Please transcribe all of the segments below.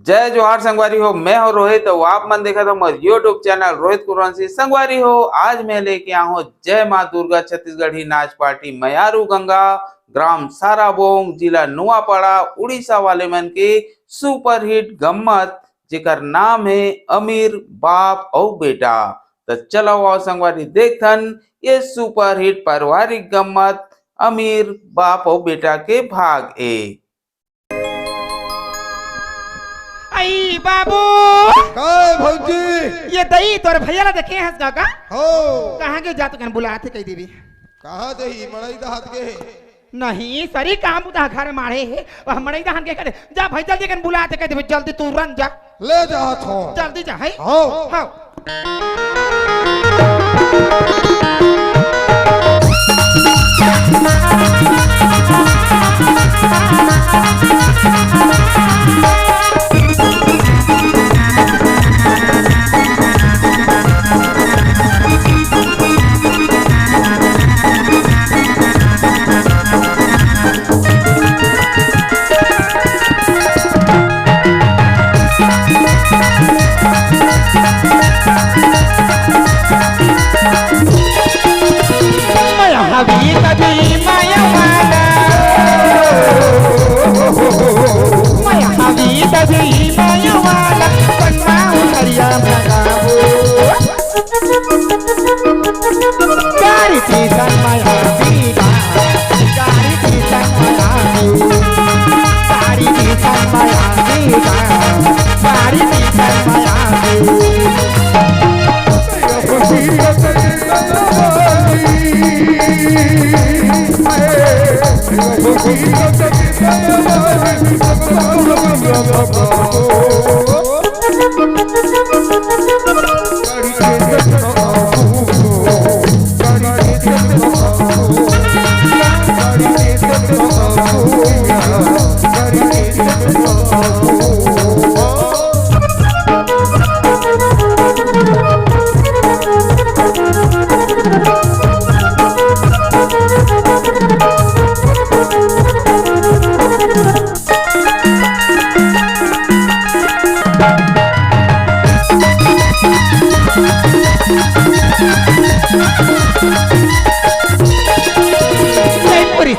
जय जोहार संगवारी हो। मैं हो रोहित, तो आप मन देखा तो मेरे यूट्यूब चैनल रोहित कुरवंशी संगवारी हो। आज मैं लेके आया हूँ जय माँ दुर्गा छत्तीसगढ़ी नाच पार्टी मयारू गंगा, ग्राम साराबोंग, जिला नुआपड़ा, उड़ीसा वाले मन के सुपर हिट गम्मत जेकर नाम है अमीर बाप और बेटा। तो चलो आओ संगवारी देखथन ये सुपर हिट पारिवारिक गम्मत अमीर बाप और बेटा के भाग ए। आई बाबू काय भौजी ये दई तोर भैया ला देखे हंस का हो कहां के जा तो कन बुलाते कह देवी कहां दही मड़ई दा हाथ के नहीं सरी काम उदा घर मारे है वह मड़ई दहन के करे जा भाई जल्दी कन बुलाते कह देवी जल्दी तू रन जा ले जा थो जल्दी जा है हो हां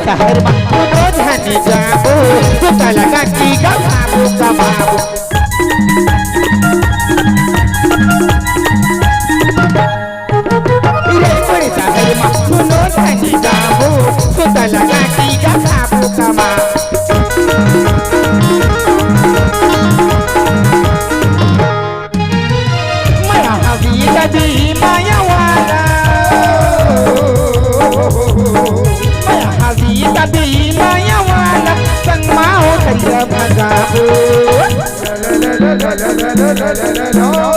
शहर में रोज हनी जाबो तो लगा की बाबू का बाबू रे बड़े शहर में रोज हनी जाबो तो लगा की बाबू का माया हवी कभी माया वाला कभी माया वाला संग माओ करिया भगाबो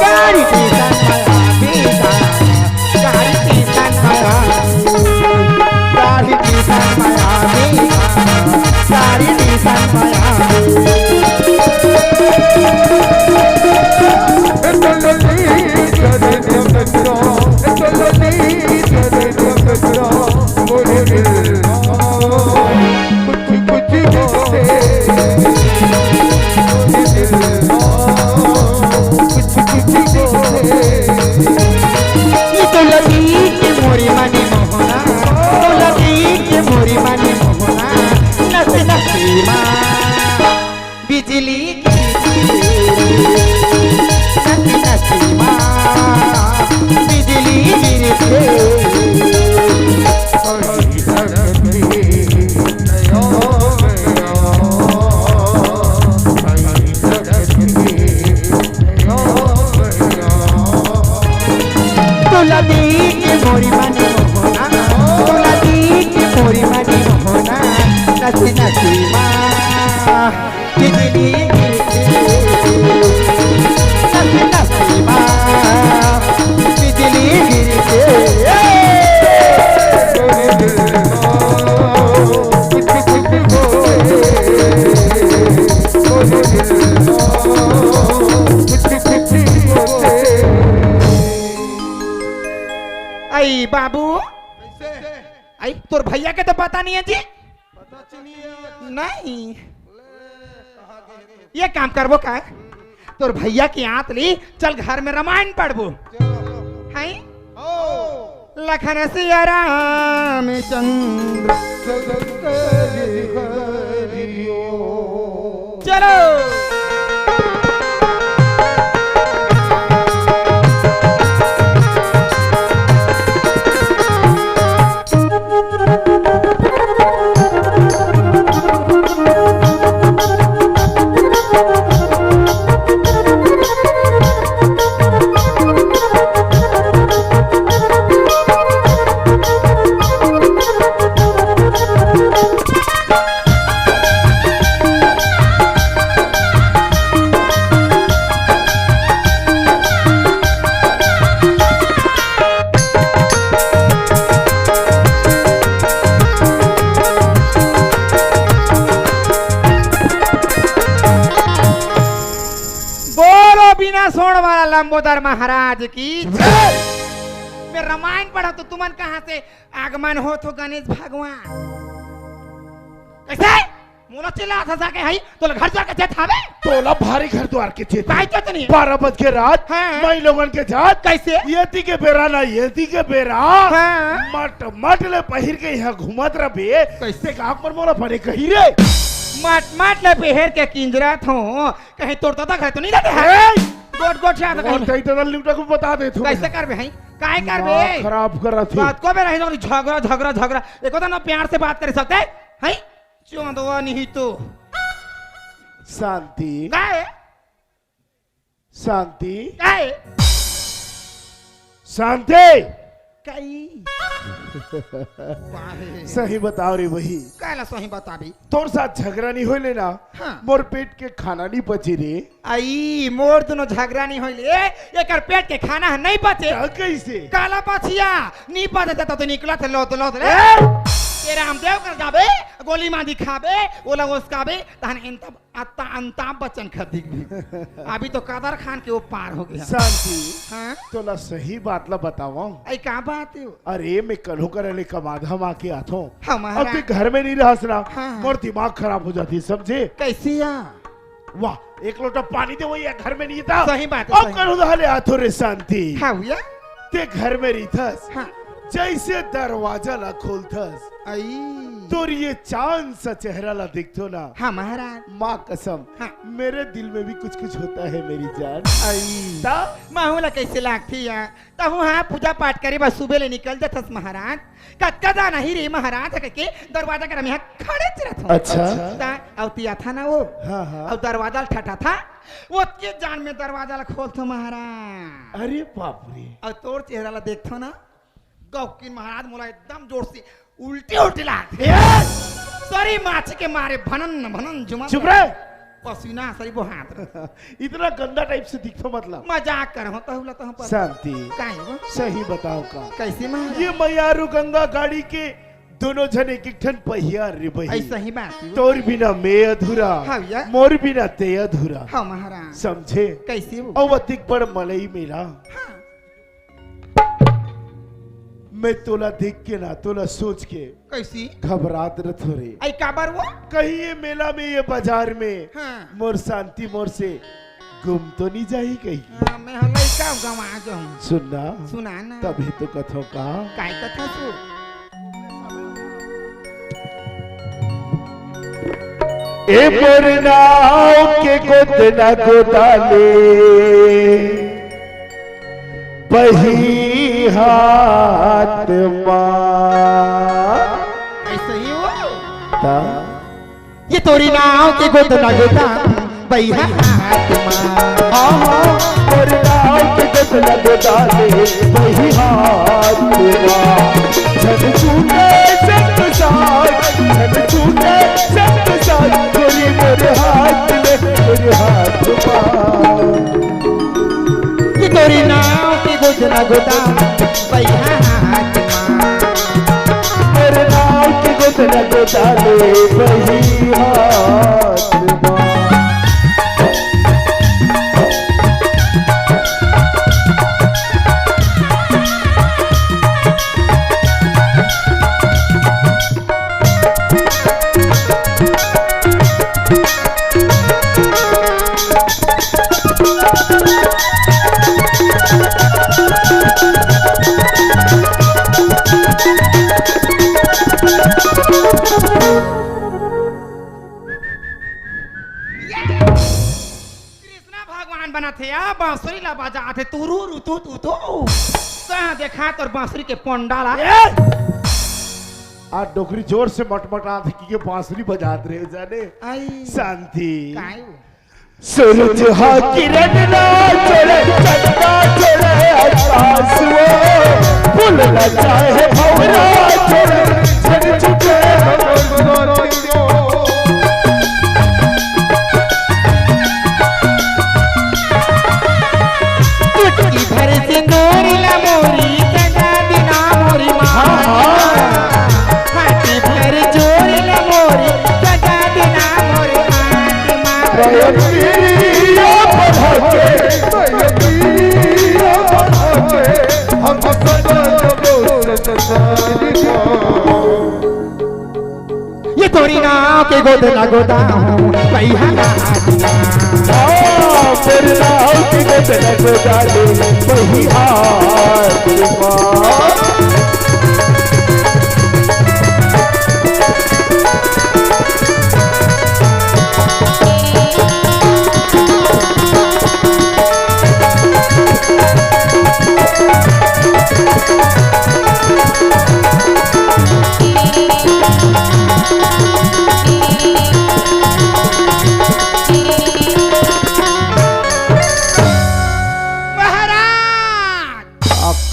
गाड़ी की संग बेटा गाड़ी की संग गाड़ी की संग बेटा गाड़ी की संग बिजली बिजली गिरते तुला दी के मोरी मानी मोहना तुला दी के मोरी मानी मोहना नसी नसी माँ बिजली गिरते नसी नसी माँ बिजली गिरते आई बाबू कैसे आई तोर भैया के तो पता नहीं है जी पता चलिए नहीं कहाँ गए ये काम करबो का तोर भैया की आंत ली चल घर में रामायण पढ़बो चलो है आओ लखन सिया रामचंद्र चलो बोलो बिना सोण वाला लंबोदर महाराज की जय। मैं रामायण पढ़ा तो तुमन कहां से आगमन हो तो गणेश भगवान कैसे मोला चिल्ला था जाके हई तो घर जाके चेत हावे तोला भारी घर द्वार के चेत काय तो नहीं 12 बज के रात हाँ। मई लोगन के जात कैसे यति के बेरा ना यति के बेरा हाँ। मट मट ले पहिर के यहाँ घूमत रहे कैसे? गाँव पर मोला पड़े कही रे मट मट ले पहर के किंजरत हो कहीं तोड़ता था घर तो नहीं जाते हैं गोट गोट से आता और कहीं तई तो लिमटा को बता दे तू कैसे करबे हई काय करबे दिमाग खराब करा थी बात को बे नहीं तो झगड़ा झगड़ा झगड़ा एको तो ना प्यार से बात कर सकते हई चोंदवा नहीं तो शांति काय शांति काय शांति कई सही बताओ रे वही काला सही बता भी तोर साथ झगड़ा नहीं होले ना हाँ। मोर पेट के खाना नहीं बचे रे आई मोर दोनों झगड़ा नहीं होइले एकर पेट के खाना नहीं बचे ता कैसे काला पछिया नहीं बचे तो निकला थे लोत लोत रे के रामदेव कर जाबे गोली मां दिखाबे ओला उसकाबे तहन इंता अत्ता अंताब बचन खदी अभी तो कादर खान के वो पार हो गया शांति हां तोला सही बात ला बतावा आई का बात है अरे मैं कल करे कमाधा माँ के आतो हमारा अब ते घर में नहीं रह रहा हाँ। मोर दिमाग खराब हो जाती समझे कैसी या वाह एक लोटा पानी दे वही घर में नहीं था सही बात है, अब सही। कल हाले आतो रे शांति हां हुआ ते घर में रहीथस हां जैसे दरवाजा ला खोलथस आई तोर ये चांद सा चेहरा ला दिखतो ना हां महाराज माँ कसम हाँ। मेरे दिल में भी कुछ कुछ होता है मेरी जान आई ता माहौला कैसे लागती है तहु हाँ पूजा पाठ करे बस सुबह ले निकल जाथस महाराज कदा नहीं रे महाराज के दरवाजा कर यहाँ खड़े रहत अच्छा औतिया था ना वो हाँ हाँ और दरवाजा ठटा था वो के जान में दरवाजा ला खोलतो महाराज अरे बाप रे और तोर चेहरा ला देखतो ना गौकिन महाराज मोला एकदम जोर से उल्टी उल्टी लाग सॉरी माछ के मारे भनन भनन जुमा चुप रहे पसीना सरी वो हाथ इतना गंदा टाइप से दिखतो मतलब मजाक कर हो तहुला तह पर शांति काहे वो सही बताओ का कैसे महाराज ये मयारू गंगा गाड़ी के दोनों जन एक एक ठन पहिया रे बही ऐसा ही बात है। तोर बिना मैं अधूरा हाँ भैया। मोर बिना ते अधूरा हाँ महाराज समझे कैसे वो अवतिक पर मलई मिला हाँ मैं तोला देख के ना तोला सोच के कैसी घबरात रथ हो रे आई काबर वो कहीं ये मेला में ये बाजार में हाँ मोर शांति मोर से गुम तो नहीं जाही कहीं हाँ, मैं हलाई का गवा जाऊं सुनना सुना ना तभी तो कथो का काय कथा सु ए मोर नाव के गोदना गोदाले बही हाथ माँ ऐसा ही वो ता ये तोरी नाव के गोद ना गोदा बैहा हाथ मां आहा मोर नाव के गोदना गोदाले बही हाथ माँ जन तूने संग साथ जन तूने संग साथ गोरी मोर हाथ माँ ये तोरी नाव के गोद ना गोदा बैहा हाथ मां मेरे नाव के गोदना गोदाले बही हाथ माँ पकवान बना थे या बांसुरी ला बाजा थे तुरू रुतु तू तो कहाँ देखा तोर बांसुरी के पंडाला आज डोकरी जोर से मटमटा थी कि बांसुरी बजात रहे जाने आई शांति काहे वो? सूरज हा किरण ना चढ़े चंदा चढ़े आकाश वो फूल न चाहे भंवरा चढ़े छन छुटे चुटकी भर सिंदूर ला मोरी चंदा दिना मोरी माँ हाथी भर जोर ला मोरी चंदा दिना मोरी माँ प्रिया बढ़ा के हम सदा ये तोरी नाव के गोद ना गोदा हूँ पहिया ना तेरे नाम की गजल को डाले वही हाथ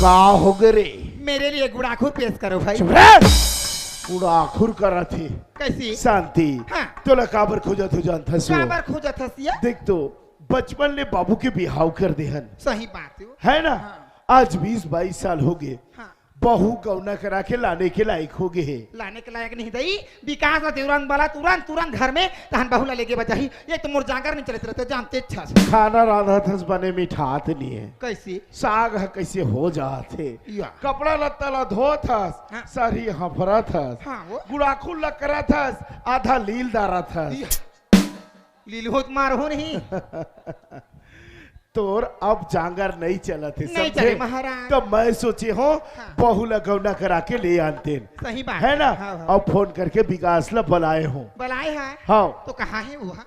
का हो गरे मेरे लिए गुड़ाखुर पेश करो भाई पूरा आखुर करा थी कैसी शांति हाँ। तोला काबर खोजत हो जानता सो काबर खोजत हसिया देख तो बचपन में बाबू के बिहाव कर देहन सही बात है ना हाँ। आज 20-22 साल हो गए हाँ। बहू गौना करा के लाने के लायक हो गए है लाने के लायक नहीं दई विकास में तुरंत वाला तुरंत तुरंत घर में तहन बहुला लेके बजाही ये तो मोर जाकर नहीं चलते रहते जानते अच्छा से खाना राधा थस बने मिठात नहीं है कैसी साग है कैसे हो जाते या। कपड़ा लत्ता ला धो थस हाँ। सारी हफरा थस हाँ वो गुड़ाखुल ला करा थस आधा लील दारा थस लीलहोत मार हो नहीं तोर अब जांगर नहीं चलत है नहीं समझे चले महाराज। तो मैं सोचे हो हाँ। बहू ला गौना करा के ले आनते सही बात है ना हाँ, हाँ। अब फोन करके विकास ला बुलाए हो बुलाए है हाँ तो कहाँ है वो हाँ?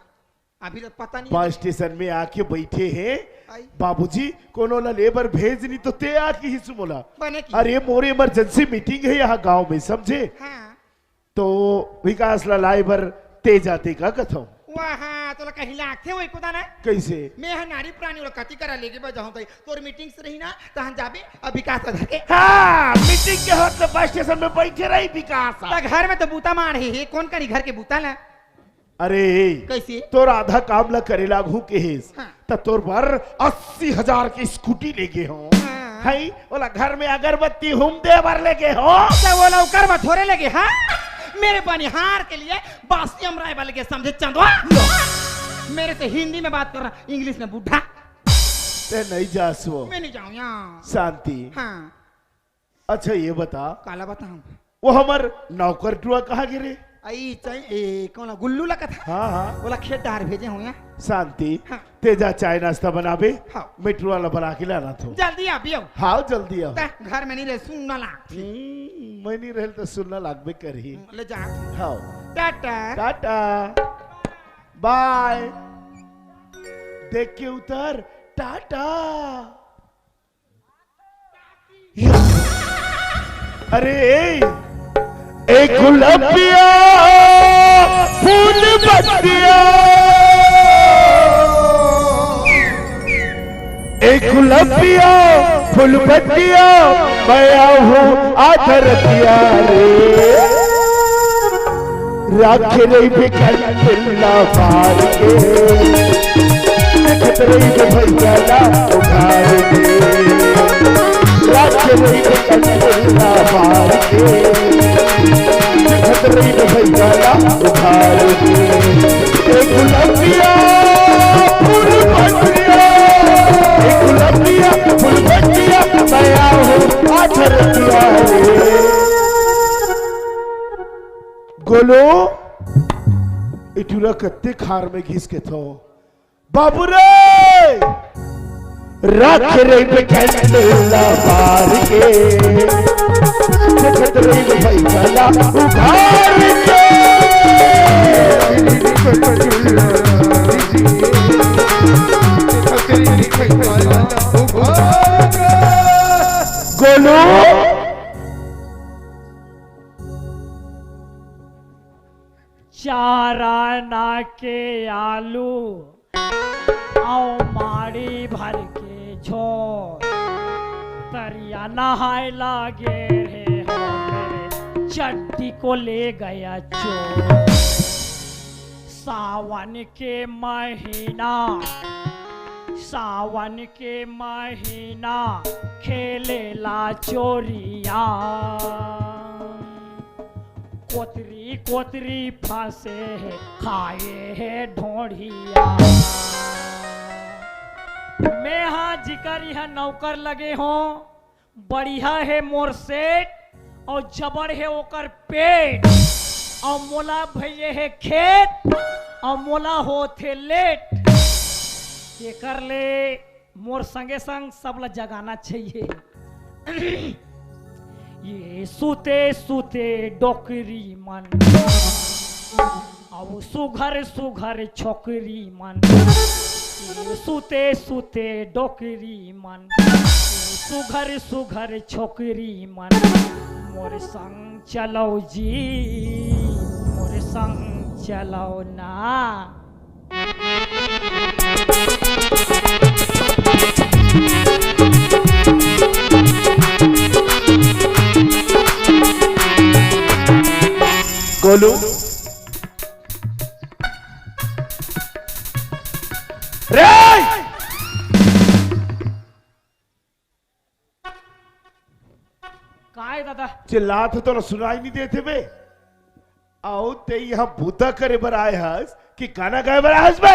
अभी तो पता नहीं बस स्टेशन में आके बैठे हैं आई। बाबूजी कोनो ला लेबर भेजनी तो ते आके ही सुमोला बने की अरे मोरे इमरजेंसी मीटिंग है यहाँ गांव में समझे हाँ तो विकास ला लाइबर ते जाते का कथो वहाँ तो कहीं लागते वही कुदा ना कैसे मैं है नारी प्राणी वाला कति करा लेके बजाऊं तई तोर मीटिंग से रही ना तहन जाबे अब विकास धर के हाँ मीटिंग के हाथ में बस स्टेशन में बैठे रही विकास त घर में तो बूता मार है कौन करी घर के बूता ना अरे कैसे तोर आधा काम ला करे लागू के हेस हाँ। त तोर पर 80,000 की स्कूटी लेके हो हाँ। है बोला घर में अगरबत्ती हुम दे भर लेके हो तो वो लौकर में थोड़े लगे हाँ मेरे बनिहार के लिए बासी अमराय वाले के समझे चंदवा मेरे से हिंदी में बात कर रहा इंग्लिश में बुढ़ा ते नहीं जासो मैं नहीं जाऊँ यहाँ शांति हाँ अच्छा ये बता काला बताऊँ वो हमार नौकर टुआ कहाँ गिरे आई चाहिए कौन गुल्लू लगा था हाँ हाँ बोला खेत डार भेजे हुए हैं शांति हाँ। तेजा चाय नाश्ता बनाबे हाँ। मिट्रू वाला बना के लाना तो जल्दी आ पियो हाँ जल्दी आओ घर में नहीं रहे सुनना ला मैं नहीं रहल तो सुनना लागबे करी ले जा हाँ टाटा टाटा बाय देख के उतर टाटा अरे एक गुलाबिया फूल बत्तिया एक गुलाबिया फूल बत्तिया मैं हूँ आधरतिया रे राख रही बिकल पिल्ला मार के देखत रही भैया उखाड़ के राख रही बिकल पिल्ला मार के देखत रही भैया उखाड़ के एक गुलाबिया फूल बत्तिया एक गुलाबिया फूल बत्तिया मैं हूँ आधरतिया रे गोलो इटूरा कत्ते खार में घिस के थो बाबू रे रख रे पे कैंडला मार के देखत रे भाई गला उभार के गोलू चारा ना के आलू आओ माड़ी भर के झोर तरिया नहाए लागे रे हो मेरे चड्डी को ले गया चोर सावन के महीना खेलेला चोरिया कोतरी कोतरी फंसे है खाए है ढोढ़िया मैं हाँ जिकर यह नौकर लगे हो बढ़िया है मोर सेठ और जबर है ओकर पेट और मोला भैये है खेत और मोला हो थे लेट ये कर ले मोर संगे संग सब ला जगाना चाहिए ये सूते सूते डोकरी मन अब सुघर सुघर छोकरी मन ये सूते सूते डोकरी मन सुघर सुघर छोकरी मन मोर संग चलो जी मोर संग चलो ना गोलू रे काय दादा चिल्ला तो सुनाई नहीं देते बे आओ ते यहाँ बूता करे बर आए हस कि गाना गाए बर आए हस बे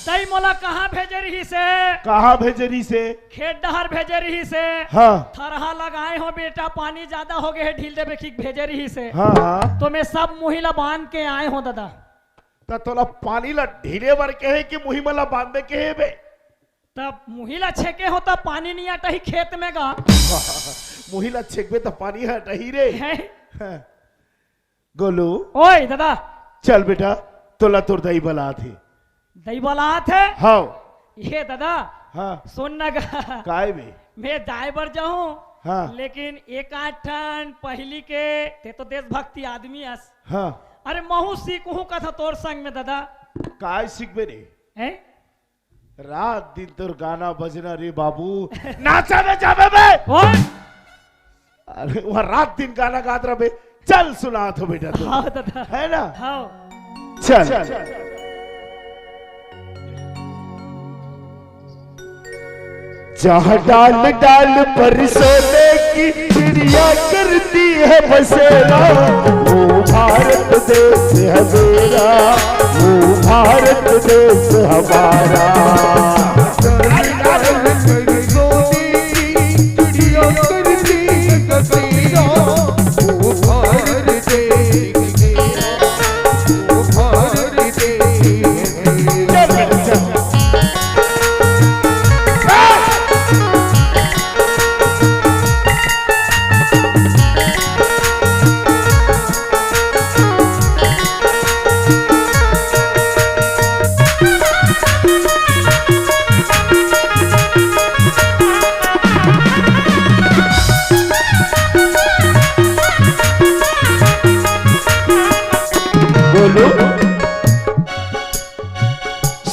तई मोला कहाँ भेजे रही से कहाँ भेजरी से खेत डहर भेजे रही से हाँ थरहा लगाए हो बेटा पानी ज्यादा हो गए है ढील देवे की भेजे रही से हाँ हाँ तो मैं सब मुहिला बांध के आए हो दादा तो तोला पानी ला ढीले बर के है कि मुही मला बांधे के है बे तब मुहिला छेके हो तब पानी नहीं आता ही खेत में गा मुही ला छेकबे तो पानी हट ही रे है? हाँ। गोलू ओए दादा चल बेटा तोला तोर दही बला थे दही वाला थे हाँ ये दादा हाँ सुन न गा काय बे मैं जाए बर जाऊं हाँ लेकिन एक आठ ठन पहली के ते तो देशभक्ति आदमी हस हाँ अरे महू सीखू का था तोर संग में दादा काय सीखबे रे हैं रात दिन तोर गाना बजना रे बाबू नाचा में जाबे बे ओए अरे वहाँ रात दिन गाना गात रहे चल सुना तो बेटा तू हाँ दादा है ना हाँ चल जहाँ डाल डाल पर सोने की चिड़िया करती है बसेरा वो भारत देश है मेरा वो भारत देश हमारा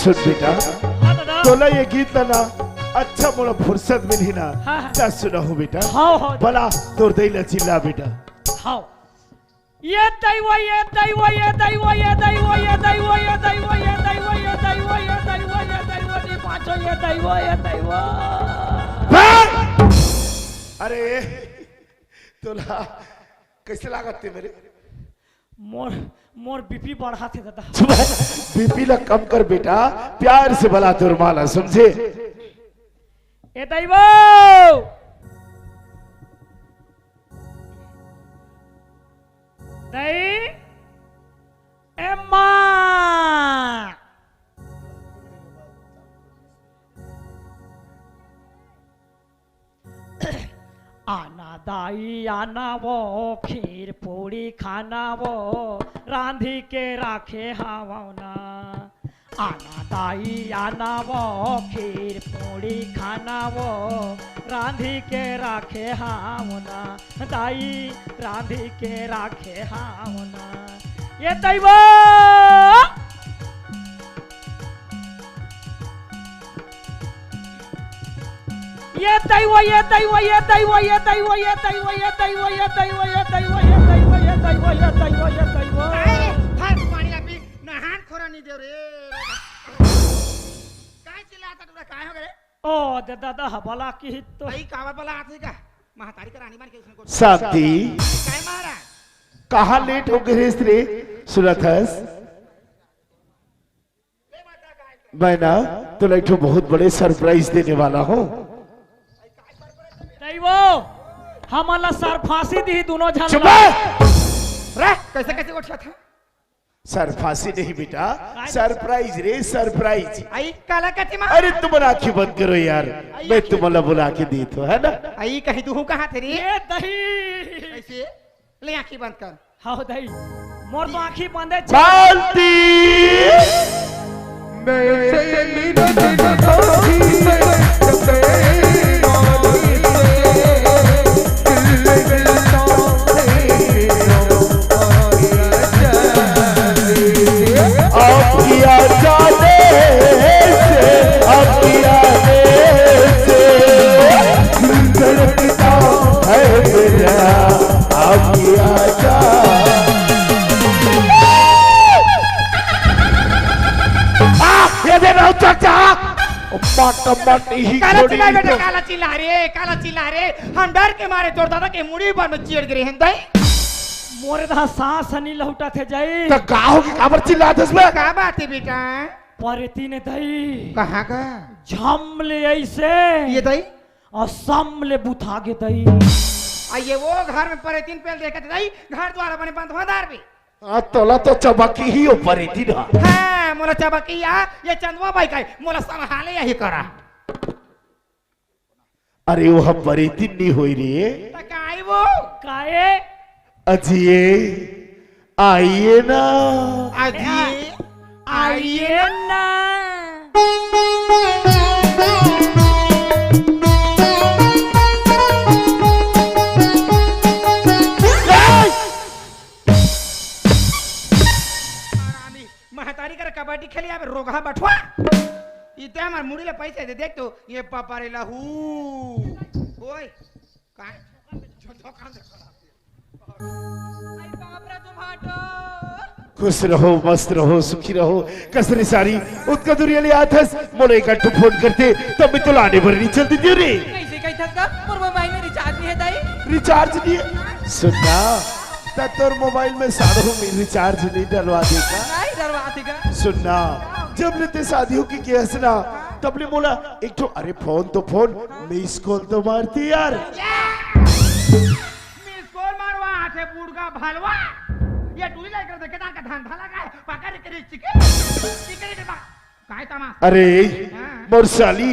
सुन बेटा हाँ दादा तोला ये गीत ना अच्छा मोड़ा फुर्सत मिली ना हाँ, हाँ। क्या सुना हो बेटा हाँ हाँ भला तोर दई ला चिल्ला बेटा हाँ ये दैवा ये दैवा ये दैवा ये दैवा ये दैवा ये दैवा ये दैवा ये दैवा ये दैवा ये दैवा ये पांचों ये दैवा ये दैवा अरे तोला कैसे लागत थे मेरे मोर मोर बीपी बढ़ा थे दादा बीपी ला कम कर बेटा प्यार से भला तोर माला समझे ए दैवा दई ए माँ आना दाई आना वो खीर पूरी खाना वो रांधी के राखे हावना आना दाई आना वो खीर पूरी खाना वो रांधी के राखे हावना दाई रांधी के राखे हावना ये दैव ये दैव ये दैव ये दैव ये दैव ये दैव ये दैव ये दैव ये दैव ये दैव ये दैव ये दैव ये दैव हर पानी अपी नहान खोरा नहीं दे रे काय चिल्लाता तुला काय हो गए ओ दादा हवाला की हित तो भाई कावर वाला आते का महातारी का रानी बन के उसने को शांति काय महाराज कहा लेट हो गए रे सुरथस मैं ना तुला एक बहुत बड़े सरप्राइज देने वाला हूँ दैवो हमारा सर फांसी दी दोनों चुप झल रे कैसे कैसे उठा था सर फांसी नहीं बेटा सरप्राइज रे सरप्राइज आई काला कति मा अरे तुम्हारा आंखें बंद करो यार मैं तुम्हारा बुला के दी तो है ना आई कहीं तू कहां थे रे ये दही कैसे ले आंखें बंद कर हाँ दही मोर तो आँखी बंद है शांति अब किया जाने से अब किया से धड़कता है मेरा अब किया जा ये दे रहा हूँ चाचा माटी ही काला छोड़ी चिल्ला बेटा तो काला चिल्ला रे हम डर के मारे तोड़ दादा के मुड़ी पर में चीड़ गिरे हैं दई मोरे दा सांस नहीं लौटा थे जाई तो गाँव की काबर चिल्ला दस में का बात है बेटा परेती ने दही कहां का झम ले ऐसे ये दई और सम ले बुथा के दही आइए वो घर में परे तीन पेल देखते दई घर द्वारा बने बंद होदार भी तोला तो चबकी ही ऊपर थी ना हां मोला चबकिया ये चंदवा भाई का मोला संभाले यही करा अरे वो हम बरेती नहीं हुई रे त काई वो काए अजिए आइए ना आजी आइए ना महतारी कर कबड्डी खेली अब रोगा बठवा इते हमार मुड़ी ले पैसे दे देख तो ये पापा रे लहू ओए का दुकान दे आई बाप रे तुम हटो खुश रहो मस्त रहो सुखी रहो कसरी सारी उतका दुनिया ले आथस मोले का टू फोन करते तब भी तो लाने भर नहीं चलती थी रे कैसे कही था का और मोबाइल में रिचार्ज नहीं है दाई रिचार्ज नहीं है सुनना तोर मोबाइल में साड़ों में रिचार्ज नहीं डलवा देगा नहीं डरवा देगा सुनना जब लेते शादियों की केस ना तब ने बोला एक तो अरे फोन तो फोन मिस कॉल तो मारती यार मिस कॉल मारवा आथे बुड़गा भालवा ये टूली लेकर देखे ता का धान धाला का पकड़ के चिके दे बा काय तमा अरे मोरसाली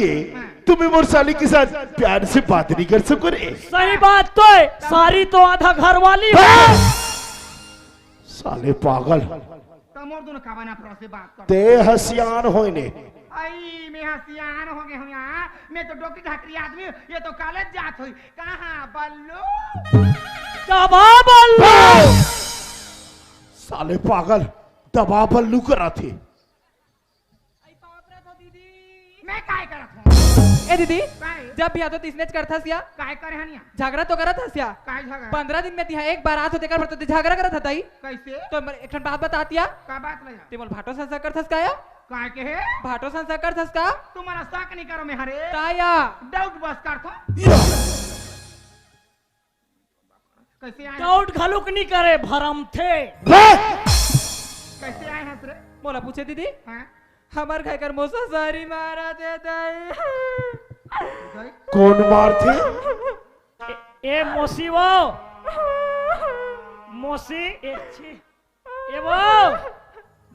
तुम्हें मोरसाली के साथ प्यार से बात नहीं कर सको रे सही बात तो है सारी तो आधा घर वाली है साले पागल तमोर दोनों का बना प्रो से बात कर ते हसियान होइने आई मैं हसियान हो गए हूं यहां मैं तो डॉक्टर ढाकरी आदमी हूं, ये तो कॉलेज जात हुई कहां बल्लू दबा बल्लू साले पागल दबा बल्लू करा थे मैं काय करत हूं ए दीदी काय जब भी आतो तिसनेच करथस या काय करे हनिया झगड़ा तो करत हस या काय झगड़ा 15 दिन में तिहा एक बार आत होते कर तो झगड़ा करत हताई कैसे तो एक ठन बात बतातिया का बात लगा ते मोल भाटो संसा करथस का या काय के है भाटो संसा करथस का तुम्हारा शक नहीं करो मैं हरे का या डाउट बस कर थो कैसे आए डाउट घलुक नहीं करे भरम थे कैसे आए हंस रे मोला पूछे दीदी हां हमार खाई कर मोसा सारी मारा दे दाई कौन मार थे ए मोसी वो मोसी ए छी ए वो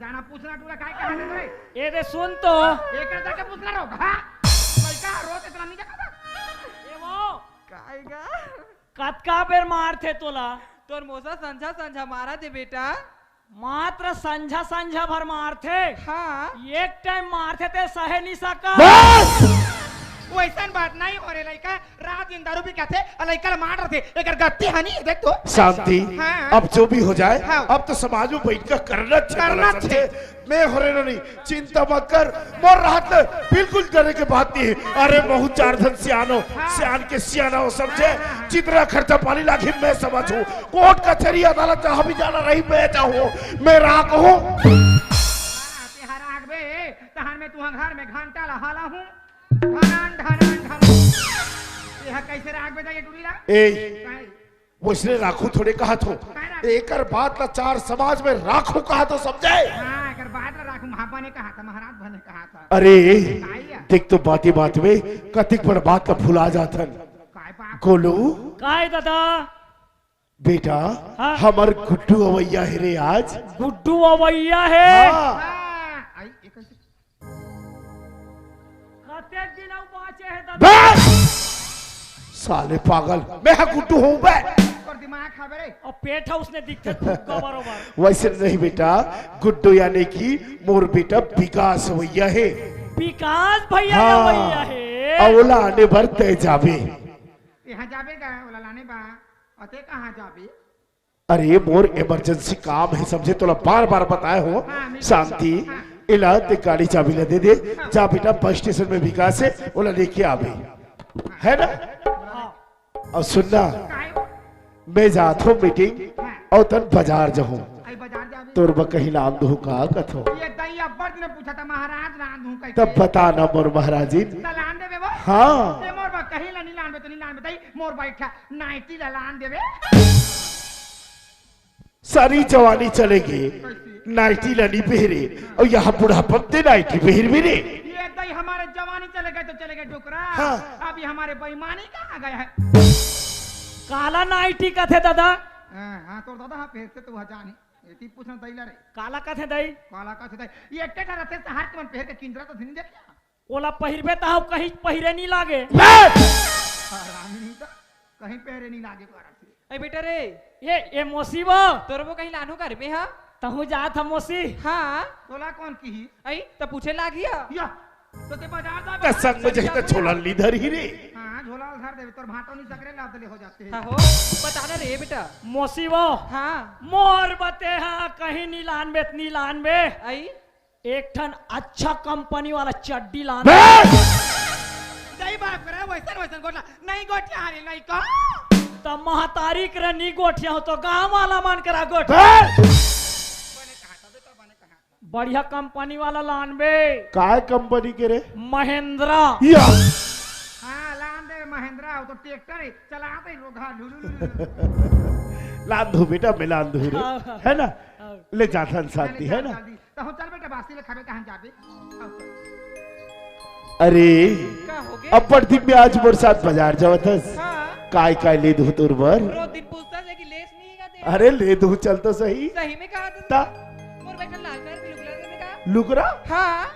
जाना पूछना टूला काय कहां दे रे ए दे सुन तो एक करता के पूछना रो हां कोई का रोत इतना नहीं देखा ए वो काईगा कतका बेर मार थे तोला तोर मोसा संझा संझा मारा दे बेटा मात्र संझा संझा भर मार थे हाँ एक टाइम मार थे ते सहे नहीं सका वैसन बात नहीं हो रे लइका रात दिन दारू पी के थे लइका मार रहे थे एकर गत्ती हनी देख तो शांति हाँ। अब जो भी हो जाए हाँ। अब तो समाज में बैठकर करना करना चाहिए मैं हो रहे नहीं चिंता मत कर मोर राहत बिल्कुल डरे के बात नहीं है अरे बहुत चार धन सियानो सियान के सियाना हो समझे जितना खर्चा पानी लाखी मैं समझू कोर्ट कचहरी अदालत जहां भी जाना रही मैं चाहूँ मैं राह कहूँ तेहरा आगबे तहन में तुहा घर में घंटा ला हाला हूं धनन धनन धनन तेहा कैसे रागबे जाए टुरीला ए उसने राखू थोड़े कहा तो एकर बात ला चार समाज में राखू कहा तो समझे हां एकर बात ला राखू महापा ने कहा था महाराज भने कहा था अरे देख तो बात में कतिक बड़ बात का भुला जाथन काय पा गोलू काय दादा बेटा हाँ? हमार गुड्डू अवैया है रे आज गुड्डू अवैया है हाँ। आई एक कैसे कतेक दिन अब बाचे है दादा बस साले पागल मैं हाँ गुड्डू हूँ बे और दिमाग खाबे रे और पेट है उसने दिक्कत फूका बरोबर वैसे नहीं बेटा गुड्डू यानी कि मोर बेटा विकास अवैया है विकास भैया हाँ। अवैया है अवला आने भर तय जावे यहां जाबे का ओला लाने बा अते कहां जाबे अरे मोर इमरजेंसी काम है समझे तोला बार बार बताए हो हाँ, शांति इला ते गाड़ी चाबी ले दे दे जा बेटा बस स्टेशन में विकास है ओला लेके आवे है ना और सुनना काय हो मैं जात हूँ मीटिंग और तन बाजार जाऊँ आई बाजार जाबे तोर कहीं नाम दू का कथो ये दई अब्बर ने पूछा था महाराज रांध हूं कैसे तब बता ना मोर महाराजी लान देबे वो हाँ ए मोर बा कहीं ला नीलान बे तो नीलान बताई मोर बैठा नाइटी ला लान देबे सारी जवानी चलेगी नाइटी लनी पहरे और यहाँ बुढ़ापत्ते नाइटी पहर भी रे ये दई हमारे जवानी चले गए तो चले गए डुकरा हाँ। अभी हमारे बेईमानी कहां गया है काला नाइटी का थे दादा हां तो दादा हां फेर से तू जानी एती पूछना तैला रे काला का थे दई काला का से ये एकटे का रहते हर के मन फेर के किंजरा तो नहीं देखिया ओला पहिरबे ता कहीं पहिरे नहीं लागे रामी नहीं तो कहीं पहरे नहीं लागे को अरे बेटा रे ये मोसीबा तोर वो कहीं लानू घर में हाँ तहु जात हम मोसी हाँ तोला कौन की ही आई तो पूछे लागिया या तो ते बाजार जा कसम मुझे तो छोड़ा लीधर ही रे हां झोला उधार देवे तोर भाटो नहीं सकरे लादले हो जाते हाँ हैं हो बताना रे बेटा मोसीबा हाँ मोर बते हाँ कहीं नीलान बे आई एक ठन अच्छा कंपनी वाला चड्डी लान दई बात करे वैसन वैसन गोटला नहीं गोटिया हारे नहीं का त महतारी करे नी गोठिया हो तो गांव वाला मान करा गोठ बने कहा था बेटा बने कहा बढ़िया कंपनी वाला लान बे काय कंपनी के रे महेंद्रा या हां लान दे महेंद्रा वो तो ट्रैक्टर है चलाते ही रोगा लुलुलु लांधू बेटा मैं लांधू रे हाँ। है ना ले जाथन शांति है ना तो हम चल बेटा बासी ले खाबे कहां जाबे अरे का हो गए अब बड़ दिन में आज मोर साथ बाजार जावतस हाँ काय ले दू तुर बर रोज दिन पूछता है कि लेस नहीं का दे अरे ले दू चल तो सही सही में कहा ता मोर बेटा लाल कलर की लुगला देने का लुकरा हाँ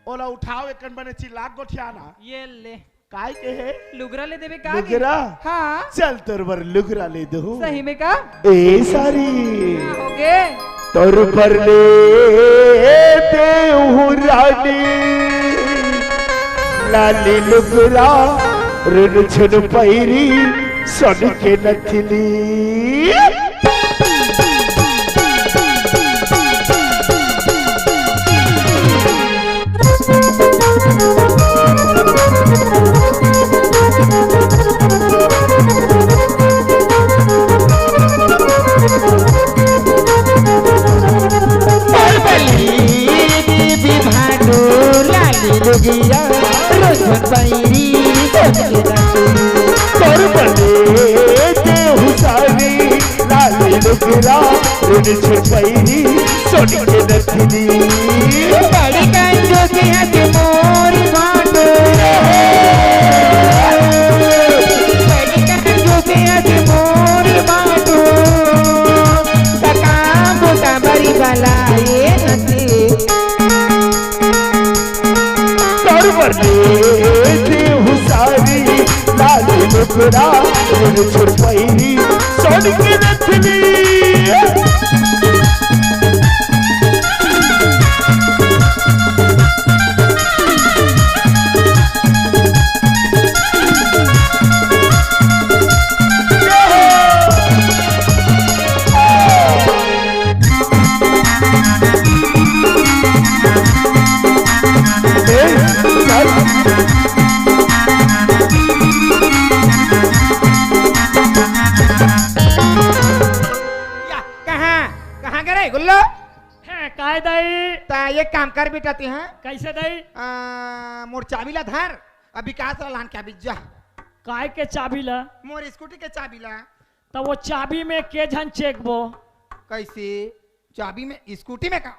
ओला उठाओ एकन बने चिल्लाक गोठियाना ये ले काय के है लुगरा ले देवे का लुगरा हाँ चल तुर बर लुगरा ले दू सही में का ए सारी का हो गए तुर पर ले देहु रानी लाली लुगरा रुन छुन पैरी सन के नथली लुगरा रुन छुन पैरी सन के नथली बड़ी कंजो के हाथ मोर भाटो बड़ी कंजो के हाथ मोर भाटो सकाम का बड़ी बलाए नथी तोर पर देहु सारी लाली लुगरा रुन छुन पैरी सन के नथली या कहाँ कहाँ गए गुल्लो है काय दई ता ये काम कर बेटा ते हैं कैसे दई मोर चाबी ला धर अभी का लान क्या बिजा काय के चाबी ला मोर स्कूटी के चाबी ला तो वो चाबी में के झन चेक बो कैसे चाबी में स्कूटी में का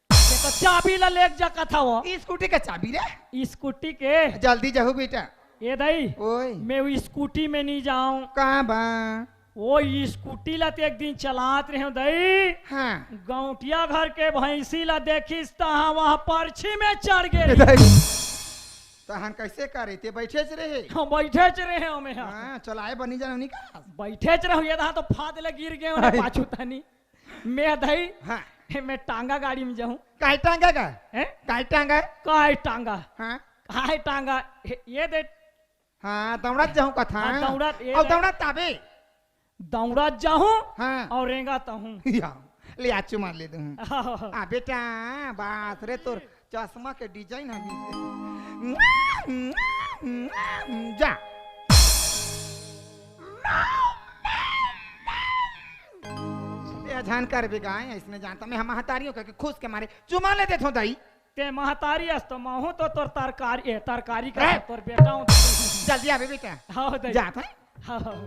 ये तो चाबी ला लेक जा कथा वो स्कूटी के चाबी रे स्कूटी के जल्दी जाओ बेटा ये दई ओए मैं वो स्कूटी में नहीं जाऊं कहाँ बा वो स्कूटी ला तो एक दिन चलात रहे दई हाँ गौटिया घर के भैंसी ला देखिस तहाँ वहाँ पर्ची में चढ़ गए तहन कैसे करे ते बैठे च रहे हम बैठे च रहे हमें हाँ चलाए बनी जाने उन्हीं का बैठे च रहो ये था तो फाद ले गिर गए उन्हें पाछू तनी मैं दई हाँ मैं टांगा गाड़ी में जाऊं काय टांगा का हैं काय टांगा काय टांगा हाँ काय टांगा ये दे हाँ दौड़त जाऊँ कथा हाँ, दौड़त ये और ले। दौड़त ताबे दौड़ा जाऊं हाँ और रेंगा हूँ या ले आचू मार ले दूँ आ बेटा बात रे तोर चश्मा के डिजाइन है जा ये जान कर भी गाय इसने जानता मैं हम हतारियों का खुश के मारे चुमा ले देता हूँ दाई ते महतारी अस्त महू तो तोर तरकारी तरकारी का रे। तोर बेटा हूँ जल्दी आवे बेटा हाँ दई जाता है हाँ हाँ।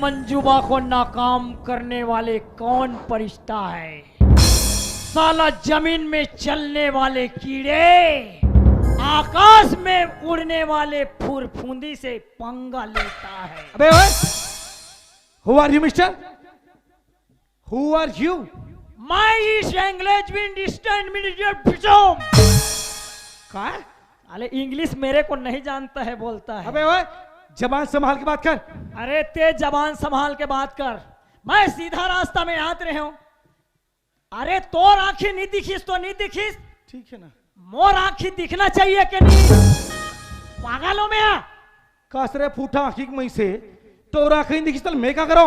मंजूबा को नाकाम करने वाले कौन फरिश्ता है? साला जमीन में चलने वाले कीड़े आकाश में उड़ने वाले फुरफुंदी से पंगा लेता है। अबे ओए, who are you, mister? Who are you? मैं इस इंग्लिश में डिस्टेंट मिनिस्टर फिसोम। कहा है? अरे इंग्लिश मेरे को नहीं जानता है, बोलता है। अबे ओए, जबान संभाल के बात कर। अरे तेज जबान संभाल के बात कर। मैं सीधा रास्ता में हाथ रहे हूं। अरे तोर आंखें नहीं दिखीस तो नहीं दिखीस, ठीक है ना? मोर आंखें दिखना चाहिए कि नहीं? पागलों में आ। कासरे फूटा आंखी मई से तो आखिरी दिखी तल मैं क्या करो?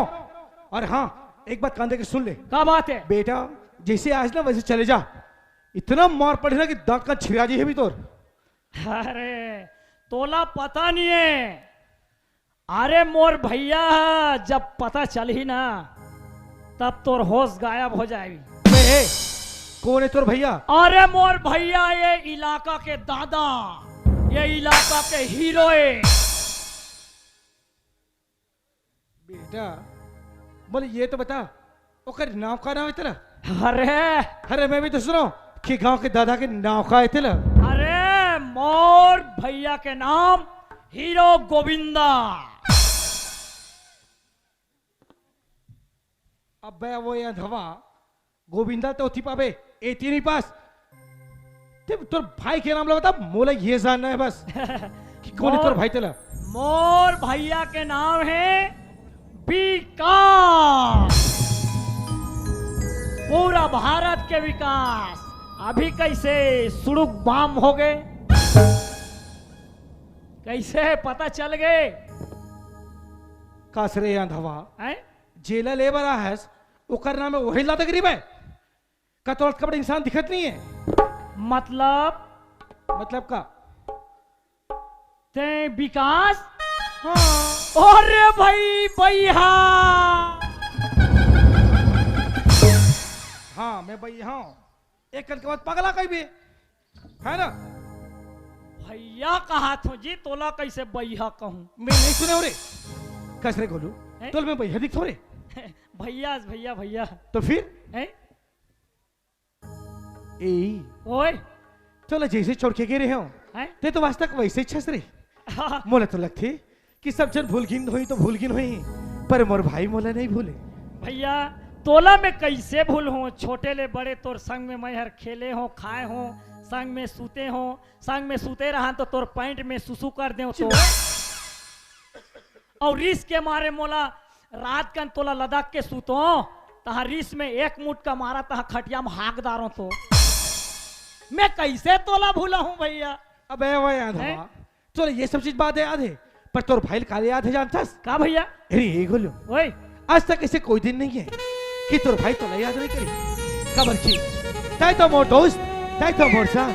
और हाँ, एक बात कान दे के सुन ले। क्या बात है? बेटा जैसे आज ना वैसे चले जा। इतना मार पड़े ना कि दांत का छिरा जी है भी तोर। अरे तोला पता नहीं है। अरे मोर भैया जब पता चल ही ना तब तोर होश गायब हो जाएगी। बे, कौन है तोर भैया? अरे मोर भैया ये इलाका के दादा, ये इलाका के हीरो है। बेटा बोले ये तो बता, ओकर नाम का नाम है तेरा? अरे अरे मैं भी तो सुनो कि गांव के दादा के नाम का है तेरा। अरे मोर भैया के नाम हीरो गोविंदा। अब वो यहाँ धवा गोविंदा तो थी पाबे एती नहीं पास। तोर भाई के नाम बता, मोला ये जानना है बस कि कौन है तोर भाई तेरा। मोर भैया के नाम है विकास। पूरा भारत के विकास। अभी कैसे सुड़ुक बाम हो गए, कैसे पता चल गए? कासरे यहाँ धवा हैं? जेला ले बरा है, ओकर नाम है वही लादा गरीब है का? तोर कपड़े इंसान दिखत नहीं है? मतलब का? ते विकास। हाँ। अरे भाई भैया, हाँ मैं भाई हाँ, एक कल के बाद पगला कहीं भी है ना? भैया कहा थो जी, तोला कैसे भैया कहूं? मैं नहीं सुने हो रे। कसरे गोलू हैं? तोल में भैया दिख रे। भैया भैया भैया तो फिर हैं? ए ओए चलो जैसे छोड़ के गिरे हो हैं? ते तो वास्तव वैसे ही छस रे। मोला तो लगती कि सब जन भूलगिन हुई तो भूलगिन हुई, पर मोर भाई मोला नहीं भूले। भैया तोला में कैसे भूल हो? छोटे ले बड़े तोर संग में मैं हर खेले हो, खाए हो, संग में सूते हो, संग में सूते रहा तो तोर पैंट में सुसु कर दे तो। और रिस के मारे मोला रात कन तोला लदाख के सूतो तहा रिस में एक मुठ का मारा तहा खटिया में हाकदारों तो मैं कैसे तोला भूला हूं भैया? अबे वो याद हैं? है, चलो ये सब चीज बात है याद है, पर तोर भाई काले याद है जानतास? का भैया? अरे ये गोलू ओए आज तक ऐसे कोई दिन नहीं है कि तोर भाई तो याद नहीं करी। खबर की ताई तो मोर दोस्त, ताई तो मोर जान,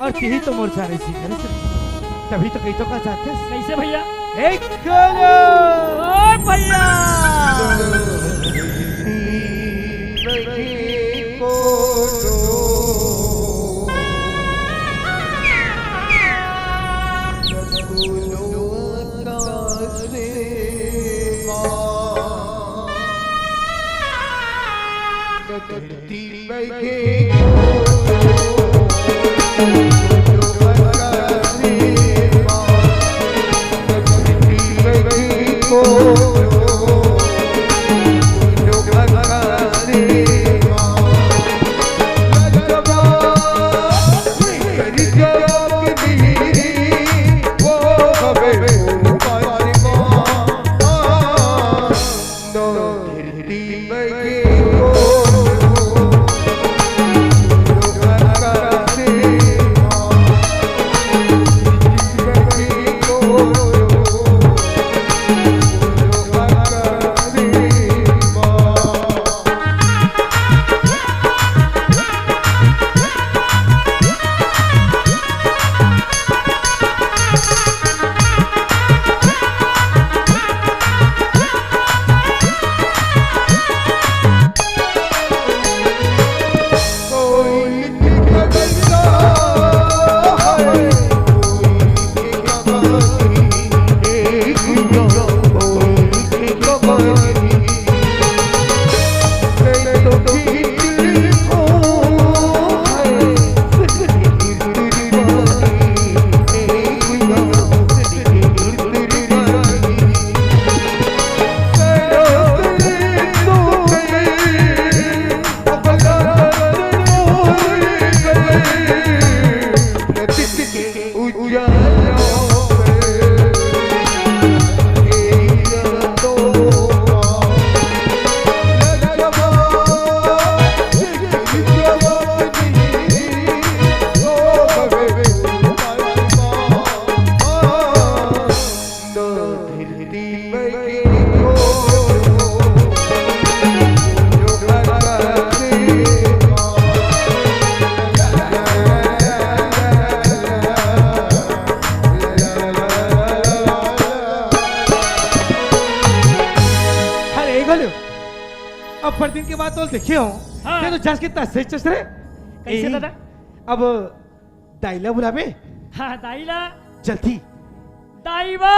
और यही तो मोर जान इसी घर से। तभी तो कहीं तो का जाते हैं। कैसे भैया? एक गोलू ओए भैया Oh अब पर दिन के बाद तो देखिए हो हाँ। तो जस कितना सही चस रे कैसे दादा? अब दाइला बुलावे हाँ दाइला जल्दी दाइवा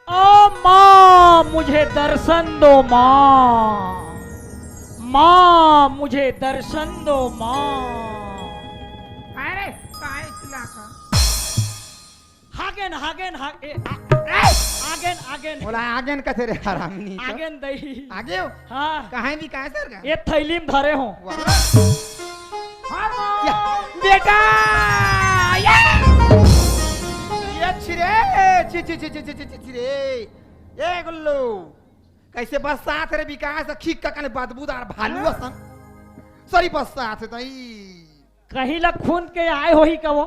ओ माँ मुझे दर्शन दो माँ, माँ मुझे दर्शन दो माँ। अरे काय चिल्ला का हागेन हागेन आगेन आगेन बोला आगेन कथे रे हरामनी का? आगेन दही आगे हो हाँ कहाँ भी कहाँ सर का ये थैली में धरे हो। या, बेटा ये छिरे छि छि छि छि छि छि छि रे ए गुल्लू कैसे बरसात रे विकास खीक का कने बदबूदार भालू असन सॉरी बरसात है तई कहीं ला खून के आए हो ही कहो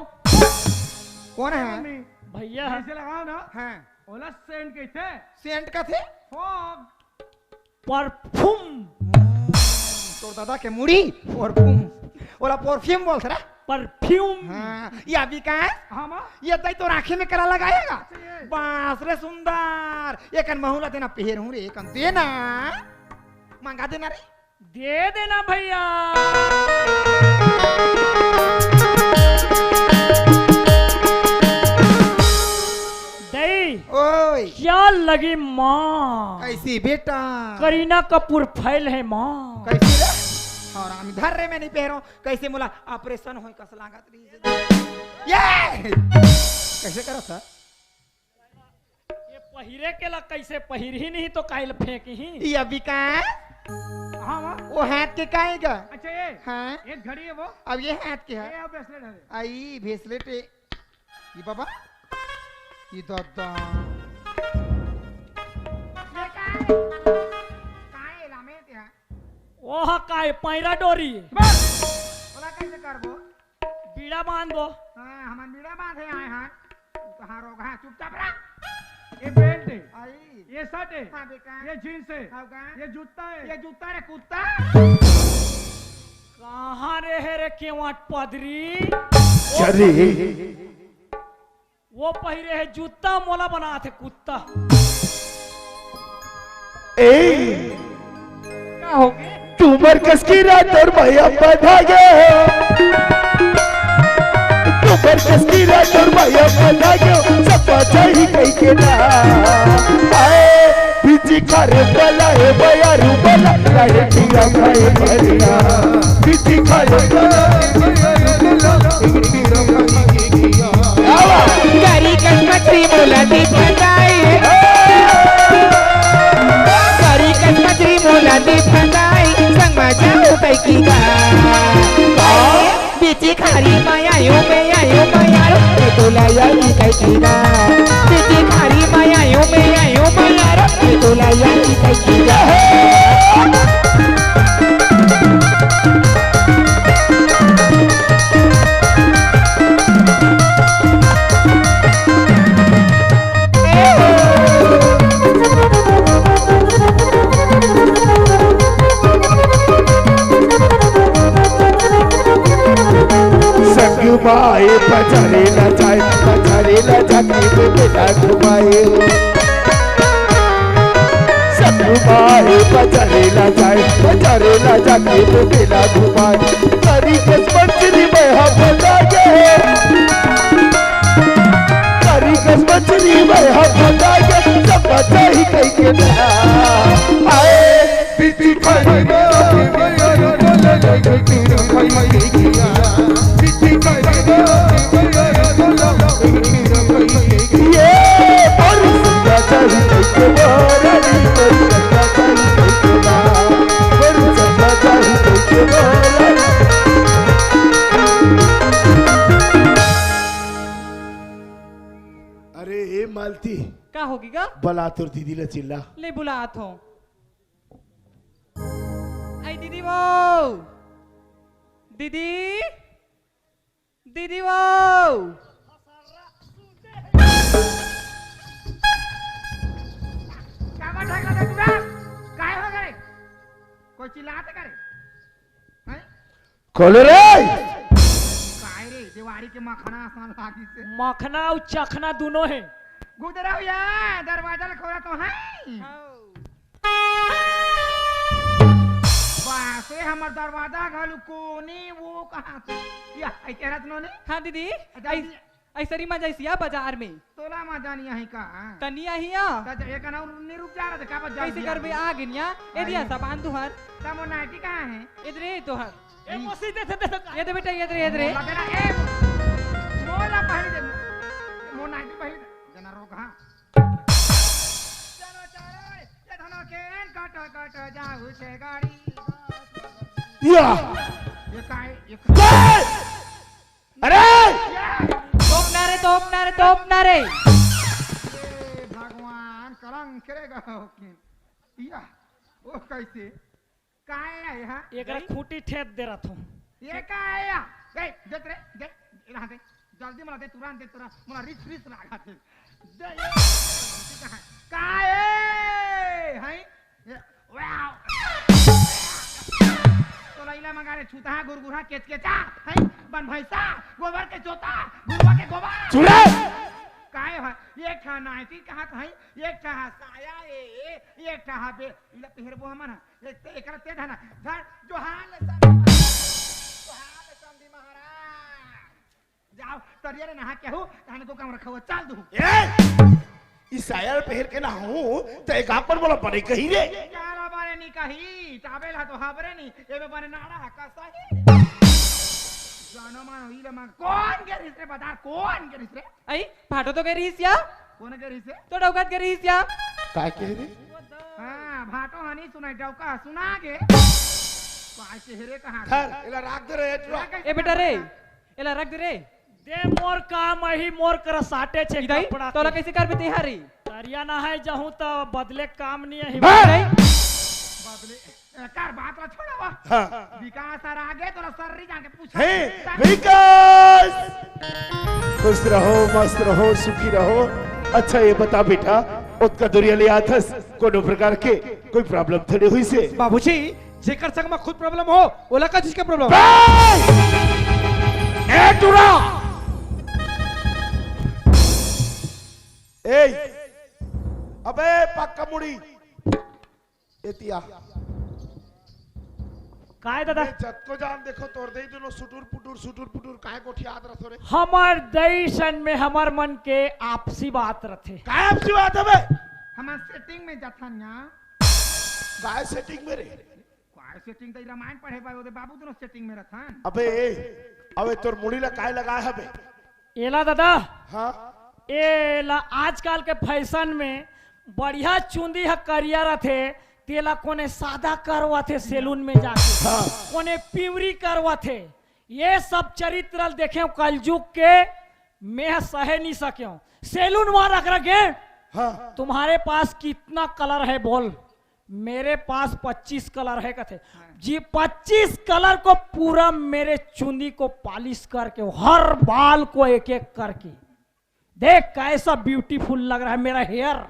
कौन है भैया ऐसे लगाओ ना हाँ ओला सेंट कैसे सेंट का थे फॉग परफ्यूम तो दादा के मुड़ी परफ्यूम ओला परफ्यूम बोल रहा परफ्यूम हाँ या विकास हाँ माँ ये दई तो राखी में करा लगाएगा बास रे सुंदर ये कन महूला देना पहर हूँ रे कन देना मंगा देना रे दे देना भैया। दई ओए क्या लगी माँ, कैसी बेटा करीना कपूर फैल है माँ। कैसी रे और हम धर रे में नहीं पहरो कैसे मोला ऑपरेशन होई कस लागत रही ये कैसे करो सर ये पहिरे के ला कैसे पहिर ही नहीं तो काइल फेंक ही। ये विकास हाँ माँ वो हाथ के काएगा अच्छा ये हाँ एक घड़ी है वो अब ये हाथ के ये है आप ब्रेसलेट है आई भेसलेट ये बाबा ये दादा ये काए लामे ते ओह काय पैरा डोरी बोला कैसे करबो बीड़ा बांध दो। हां हमन बीड़ा बांधे आए हां तो हां रोग हां चुपचाप रह ये पैंट है आई ये शर्ट है हां बेका ये जीन्स है हां का ये जूता है ये जूता रे कुत्ता कहाँ रहे रे केवाट पदरी चरे वो पहिरे है जूता मोला बना थे कुत्ता। ए क्या हो गए तुमर कस की रात और भैया बधा गए तुमर कस की रात और भैया बधा गए सब चाहिए कहीं के ना आए बिजी खारे बला है भैया रू बला लाए टीरा खाए भैया बिजी खारे बला है भैया रू बला टीरा खाए गाड़ी कसमत्री मोला दी फंदाई गाड़ी कसमत्री मोला दी फंदाई संग में जाओ तई की गा बीची खारी मायायो में आयो मायारो ए तोला याई कई की गा बीची खारी मायायो में आयो मायारो ए तोला याई कई की गा घुमाए पचरे न जाके बेटा घुमाए सब घुमाए पचरे न जाके बेटा घुमाए करी कसमचरी में हम बता गए करी कसमचरी में हम बता गए सब बचा ही कहीं के ना आए बीती खाई Oh बंती का होगी का बला तोर दीदी ले चिल्ला ले बुलात हो आई दीदी वो दीदी दीदी वो क्या बात है का तुझा काय हो गए कोई चिल्लाते करे हैं खोलो रे काय रे दिवाली के मखना आसान लागी से मखना और चखना दोनों है गुजरा हो यार दरवाजा खोला तो है वासे हमर दरवाजा घालू कोनी वो कहां से या आई कह रहा तुमने हाँ दीदी जल्दी। ऐसा री मजा ऐसी बाजार में तोला मा जानी है का कनिया हिया त एक ना नहीं रुक जा रहा था का बज कैसे कर बे आ गिनिया ए दिया सामान तुहर तमो नाइटी कहां है इधर ही तुहर ए मोसी दे ये दे बेटा ये दे लगना ए मोला पहले दे मो नाइटी पहले दे जना रोक हां चलो चलो ये धनो केन काट काट जाऊ छे गाड़ी या ये काय ये अरे तोप ना रे ये भगवान कलंक करेगा या ओ कैसे काय है हां एकरा खूंटी ठेप दे रहा था ये काय है गए देख रे दे इला दे जल्दी मला दे तुरंत दे तुरंत मला रिच रिच लगा दे दे ये काय है ये वाओ तो लैला मंगारे छूता गुरगुरा केचकेचा है बन भैंसा गोबर के जोता गुरुआ के गोबर चुड़े काय है एक ठा नाइटी कहा है एक ठा साया ए एक ठा बे इला पहरबो हमन एकरा ते धना धर जोहान संधि महाराज जाओ तरिया रे नहा के हो कहने को काम रखो चल दू ए इस सायर पहर के ना हूं तो एक आप पर बोला पड़े कहीं रे यार बारे नी कही टाबेला तो हाबरे नी एबे बने नाड़ा हकासा ही जानो मानो इले मान कौन के रिश्ते बता कौन के रिश्ते आई फाटो तो कह रही या कौन के रिश्ते तो डौकत कर रही या काय कह रे हां भाटो हनी सुनाई डौका सुना के काय से हेरे कहां खैर इला राख दे रे एटरा ए बेटा रे एला रख दे रे दे मोर काम ही मोर कर साटे छे इदाई कपड़ा तोला कैसे कर बेते हारी तरिया ना है जहूं तो बदले काम नहीं है इदाई बदले कर बात ला छोड़ावा हां विकास सर आगे तोरा सररी जाके पूछ हे विकास खुश रहो मस्त रहो सुखी रहो अच्छा ये बता बेटा उत्का दुरिया ले आथस कोनो प्रकार के कोई प्रॉब्लम थोड़ी हुई से बाबूजी जेकर संग में खुद प्रॉब्लम हो ओला का जिसका प्रॉब्लम ए टुरा ए अबे पक्का मुड़ी एतिया काय दादा जत को जान देखो तोर दे दोनों सुटुर पुटुर काय को याद रखो रे हमार दईसन में हमार मन के आपसी बात रथे काय आपसी बात है बे हमार सेटिंग में जथन्या काय सेटिंग में रे काय सेटिंग तो रामायण पढ़े भाई ओदे बाबू दोनों सेटिंग में रथन अबे तोर मुड़ी ला काय लगाया है बे एला दादा हां एला आजकल के फैशन में बढ़िया चुंदी है करिया रथे तेला कोने सादा करवा थे सैलून में जाके हाँ। कोने पिवरी करवा थे ये सब चरित्र देखे कलयुग के मैं सह नहीं सक्यो सैलून वहां रख रखे हाँ तुम्हारे पास कितना कलर है बोल मेरे पास 25 कलर है कथे जी 25 कलर को पूरा मेरे चुंदी को पॉलिश करके हर बाल को एक एक करके देख कैसा ब्यूटीफुल लग रहा है मेरा हेयर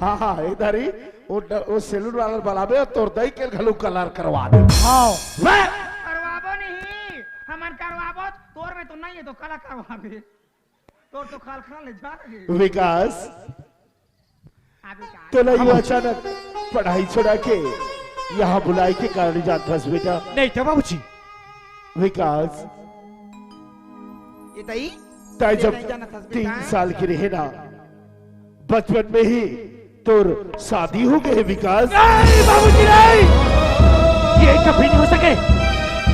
हाँ इधर ही वो सैलून वाला बुलावे और तोर दई के घलू कलर करवा दे हाँ करवाबो नहीं हमन करवाबो तोर में तो नहीं है तो कला करवाबे तोर तो खाल खाल ले जा लगे विकास आगे का तो नहीं अचानक पढ़ाई छोड़ा के यहाँ बुलाई के कारण जाता बेटा नहीं तो बाबूजी विकास ये तई ताई जब नहीं जाना था बेटा। 3 साल की रहे ना बचपन में ही तोर शादी हो गई विकास नहीं बाबूजी नहीं ये कभी नहीं हो सके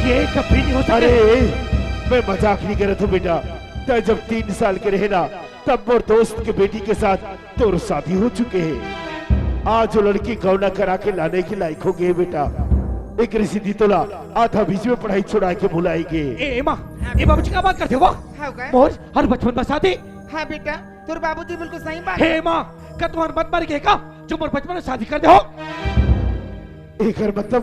ये कभी नहीं हो सके अरे मैं मजाक नहीं कर रहा था बेटा ताई जब 3 साल के रहे ना तब मोर दोस्त के बेटी के साथ तोर शादी हो चुके हैं आज वो लड़की गौना करा के लाने के लायक हो गए बेटा एक रिसीधी तोला आधा बीच में पढ़ाई छोड़ा के भुलाएंगे ए माँ ये बाबूजी क्या बात करते हो हाँ क्या मोर हर बचपन में शादी हाँ बेटा तोर बाबूजी बिल्कुल सही बात हे माँ का तुम्हार मत मर गए का जो मोर बचपन में शादी कर दे हो एकर मतलब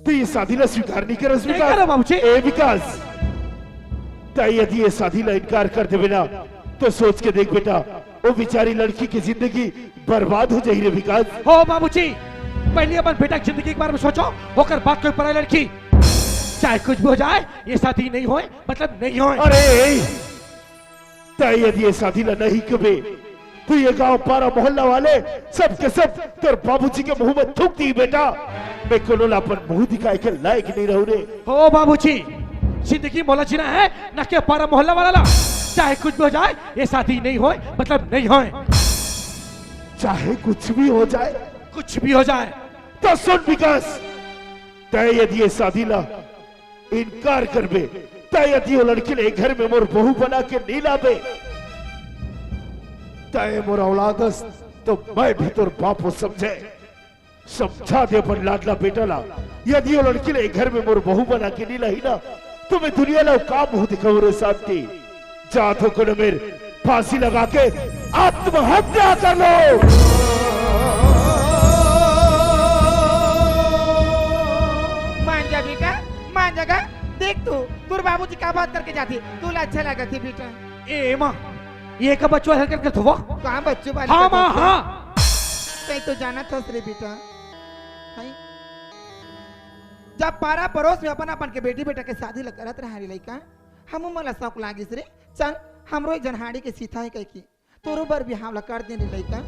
तू ये शादी ला स्वीकार नहीं कर नहीं करो बाबूजी। ए विकास ताई यदि ये शादी ला इनकार कर दे बिना तो सोच के देख बेटा वो बेचारी लड़की की जिंदगी बर्बाद हो जाएगी रे विकास। हो बाबूजी पहले अपन बेटा की जिंदगी के बारे में सोचो होकर बात कोई पराई लड़की चाहे कुछ भी हो जाए ये शादी नहीं होए मतलब नहीं होए। अरे ताई यदि ये शादी ला नहीं कबे तो ये गांव पारा मोहल्ला वाले सब के सब तेरे बाबूजी के मुंह में थूक दी बेटा। मैं कोनो ला अपन मुंह दिखाए के लायक नहीं रहूं रे। हो बाबूजी जिंदगी मोला जीना है न के पारा मोहल्ला वाला ला चाहे कुछ भी हो जाए ये शादी नहीं होए मतलब नहीं होए। चाहे कुछ भी हो जाए कुछ भी हो जाए तो सुन विकास तय यदि ये शादी ला इनकार कर बे तय यदि वो लड़की ले घर में मोर बहू बना के नहीं लाबे तय मोर औलादस तो मैं भी तोर बाप हो समझा दे अपन लाडला बेटा ला यदि वो लड़की ले घर में मोर बहू बना के नहीं लाई ना तो मैं दुनिया ला काम हो दिखाऊं रे साथी। जा तो को मेरे फांसी लगा के आत्महत्या कर लो। मान जा बेटा मान जागा देख तू तोर बाबूजी क्या बात करके जाती तू अच्छा लगा थी बेटा। ए माँ ये का बच्चों हरकत करते हो कहाँ बच्चों वाली हाँ का माँ बच्चों? हाँ कहीं तो जाना था रे बेटा हैं? जब पारा पड़ोस में अपन अपन के बेटी बेटा के शादी करत रहा रे लइका हम मला शौक लागिस रे चल हमरो जनहाड़ी के सीता है कह की तोरो बर बिहाव ला कर दे रे लइका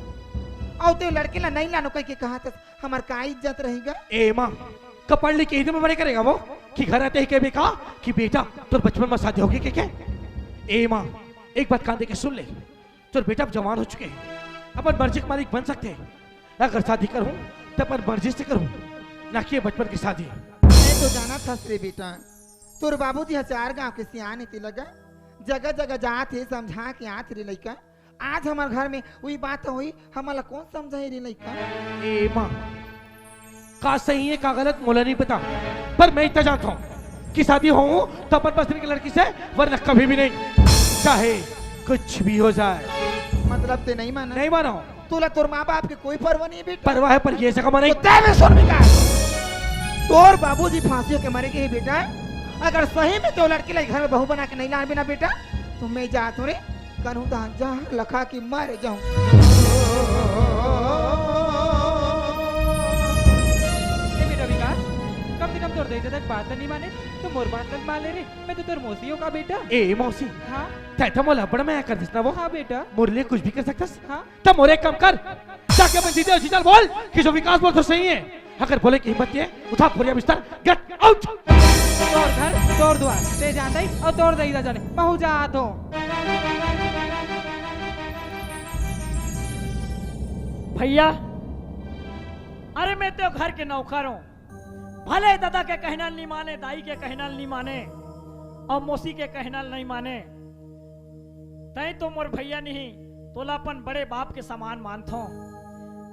औ ते लड़के ला नहीं लानो कह के कहा था हमार का इज्जत रहेगा। ए माँ कपड़ लेके इधर में बड़े करेगा वो कि घर आते ही के भी कहा कि बेटा तुर बचपन में शादी होगी क्या। ए माँ एक बात कान दे के सुन ले तुर बेटा अब जवान हो चुके हैं अपन मर्जी के मालिक बन सकते हैं। अगर शादी करूं तो अपन मर्जी से करूं ना कि ये बचपन की शादी। मैं तो जाना था रे बेटा तोर बाबूजी हजार गांव के सियाने थे लगा जगह जगह जात है समझा के आत रे लइका आज हमार घर में वही बात हुई हमारा कौन समझाई रे लइका। ए माँ का सही है का गलत मोला नहीं पता पर मैं इतना जानता हूँ कि शादी हो तो अपन पसंद की लड़की से वरना कभी भी नहीं चाहे कुछ भी हो जाए। मतलब ते नहीं माना नहीं मानो तोला तोर माँ बाप के कोई परवाह नहीं बेटा। परवाह है पर ये जगह माने में सुन विकास तोर बाबूजी फांसियों के मरे के ही बेटा अगर सही में तो लड़की लाई घर में बहू बना के नहीं ला बिना बेटा तो मैं जात हूँ रे करूँ तो जहाँ लखा की मर जाऊँ। बेटा विकास कम से कम तोर दे तक बात नहीं माने तो मोर बात तक मान ले रे मैं तो तोर मौसियों का बेटा। ए मौसी हाँ तैथा मोला बड़ा मैं कर देना वो हाँ बेटा मोरे लिए कुछ भी कर सकता हाँ तब मोरे कम कर जाके अपन सीधे सीधे बोल कि जो विकास बोल तो सही है। अगर बोले की हिम्मत है उठा फोरिया बिस्तर गेट आउट। तोर घर तोर द्वार ते जानता ही और तोर दई जाने बहु जात हो। भैया अरे मैं तो घर के नौकर हूं भले दादा के कहना नहीं माने दाई के कहना नहीं माने और मौसी के कहना नहीं माने तय तो मोर भैया नहीं तोला अपन बड़े बाप के समान मानता हूं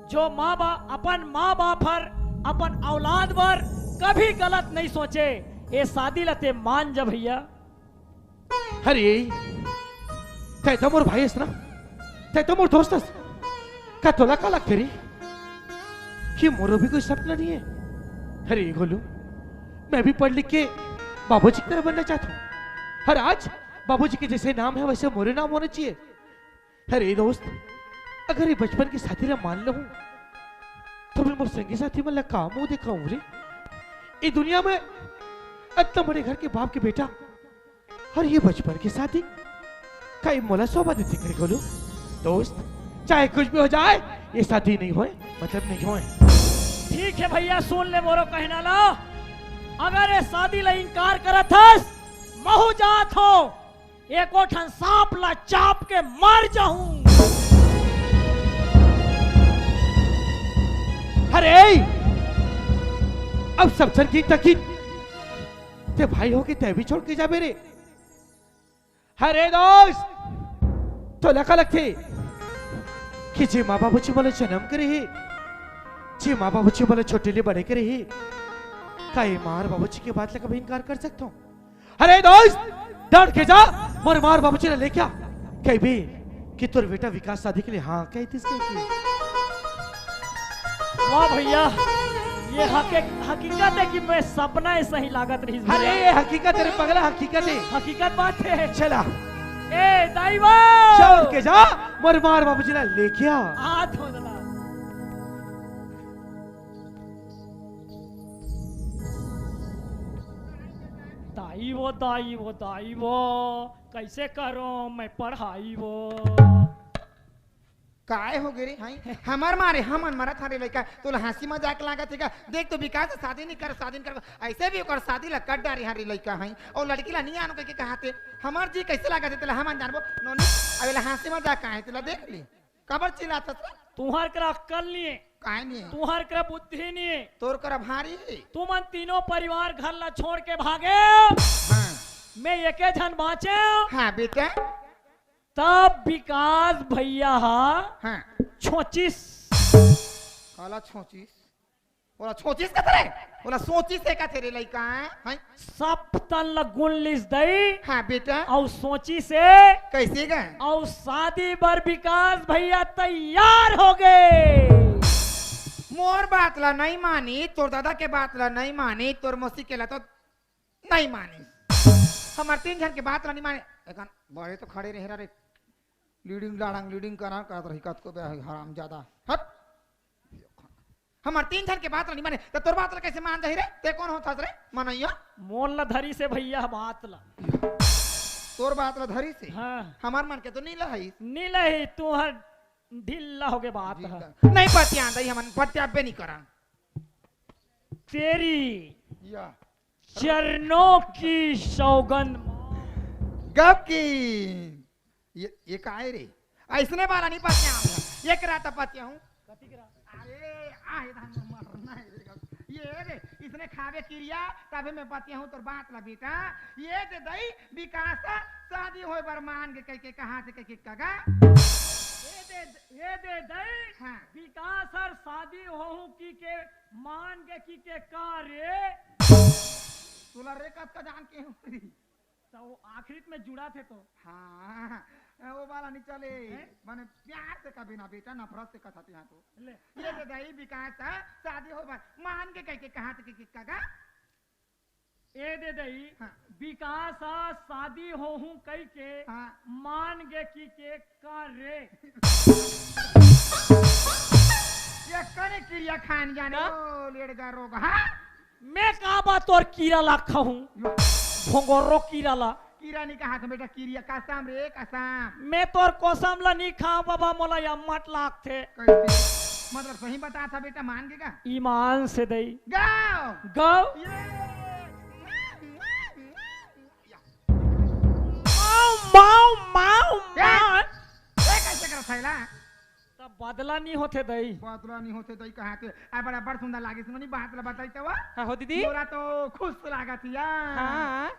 जो माँ बाप अपन माँ बाप पर अपन औलाद पर कभी गलत नहीं सोचे ये शादी लते मान जा भैया। अरे तैथा मोर भाई ना तैथा मोर दोस्त का तोला का लगते रे कि मोरो भी कोई सपना नहीं है। अरे गोलू मैं भी पढ़ लिख के बाबूजी की तरह बनना चाहता हूँ हर आज बाबूजी के जैसे नाम है वैसे मोरे नाम होना चाहिए। अरे दोस्त अगर ये बचपन की साथी ला मान लूं तो मैं मोर संगी साथी में लगा मुंह दिखाऊं रे ये दुनिया में इतना बड़े घर के बाप के बेटा और ये बचपन की शादी कई मोला शोभा देती करे गोलू। दोस्त चाहे कुछ भी हो जाए ये शादी नहीं होए मतलब नहीं होए। ठीक है भैया सुन ले मोरो कहना ला अगर ये शादी ला इनकार करत हस महू जात हो एक ओठन सांप ला चाप के मर जाऊं। अरे अब सब सर की तकी ते भाई हो के ते भी छोड़ के जा मेरे। अरे दोस्त तो लगा लगते कि जे माँ बाबूची मला जन्म करे है जे माँ बाबूची मला छोटे लिए बड़े करे है काय मार बाबूची के बात कभी इनकार कर सकता हूँ। अरे दोस्त डर के जा मोर मार बाबूजी ने ले क्या कहीं भी कि तोर बेटा विकास शादी के लिए हाँ कहती वाह भैया, ये हकीकत है कि मैं सपना ऐसा ही लागत रही। अरे ये हकीकत है रे पगला, हकीकत है। हकीकत बात है। चला ए दाईवा, चल के जा मोर मार बाबूजी ला लेके आ। हाथ हो दला। दाई वो कैसे करो मैं पढ़ाई वो। काय हो गए रे हाई हमार मारे हमन मरत हरे लइका तो हंसी मजाक लागत है का। देख तो विकास से शादी नहीं कर ऐसे भी ओकर शादी ला कट डारी हरे लइका हाई और लड़की ला नहीं आनो के कहते हमार जी कैसे लागत है तेला हमन जानबो नोनी अबेला हंसी मजाक काहे तेला देख ली कबर चिल्लात तुम्हार कर अक्कल नहीं है, काहे नहीं तुम्हार कर बुद्धि नहीं है। तोर कर भारी है। तुम तीनों परिवार घर ला छोड़ के भागे, हाँ मैं एके झन बाँचे। हाँ बेटा तब विकास भैया हाँ छोचिस काला छोचिस ओला छोचिस का तेरे ओला सोचिस है का तेरे लइका हैं सब तन ल गुनलिस दई। हाँ बेटा और सोची से कैसे गए और शादी बर विकास भैया तैयार हो गए। मोर बात ला नहीं मानी तोर दादा के बात ला नहीं मानी तोर मौसी के ला तो नहीं मानी हमार तीन जन के बात ला नहीं माने एखन बड़े तो खड़े रह रे लीडिंग लाड़ंग लीडिंग करा करत रही कत को हराम ज्यादा हट हमार तीन जन के बात ला नहीं माने तो तोर बात ला कैसे मान जाही रे ते कौन होता रे मनैया मोल ला धरी से भैया बात ला तोर बात ला धरी से हाँ हमार मन के तो नहीं लहई नील ही तू हर ढीला हो गए बात है। नहीं पतिया दई हमन पतिया बे नहीं करा तेरी या चरणों की सौगंध गप की ये काहे रे ऐसने वाला नहीं पतिया एक रात पतिया हूं अरे आए धान मरना है ये रे इसने खावे क्रिया तबे मैं पतिया हूं तोर बात ला बेटा ये दे दई विकास शादी होय बर मान के कह के कहां से कह के कगा ये दे दई हाँ। विकास और शादी हो की के मान के कार्य तोला रे कत का जान के हूं तो आखिरी में जुड़ा थे तो हाँ वो वाला नहीं चले माने प्यार से कभी ना बेटा नफरत से कथा यहाँ तो ले ये दे दई विकास शादी हो बर मान के कह के कहां से कह के कगा ए दे दई हाँ। विकास आ शादी हो कई के हाँ। मान गे की के कार्य ये करे क्रिया खान जाने ओ लेड़गा रोग हाँ मैं कहा बात और कीड़ा लाखा हूँ भोंगोरो कीड़ा ला कीड़ा नहीं कहा था बेटा क्रिया कसम रे कसम मैं तोर कोसम ला नहीं खा बाबा मोला या मट लाख थे कैसे मतलब सही बता था बेटा मान गेगा ईमान से दई गाओ गौ माऊ माऊ माऊ ये कैसे कर थैला तब बदला नहीं होते दई बातला नहीं होते दई कहा थे आ बड़ा सुंदर लागे सुनी बात ला बताई तो हाँ हो दीदी मोरा तो खुश लागत या हाँ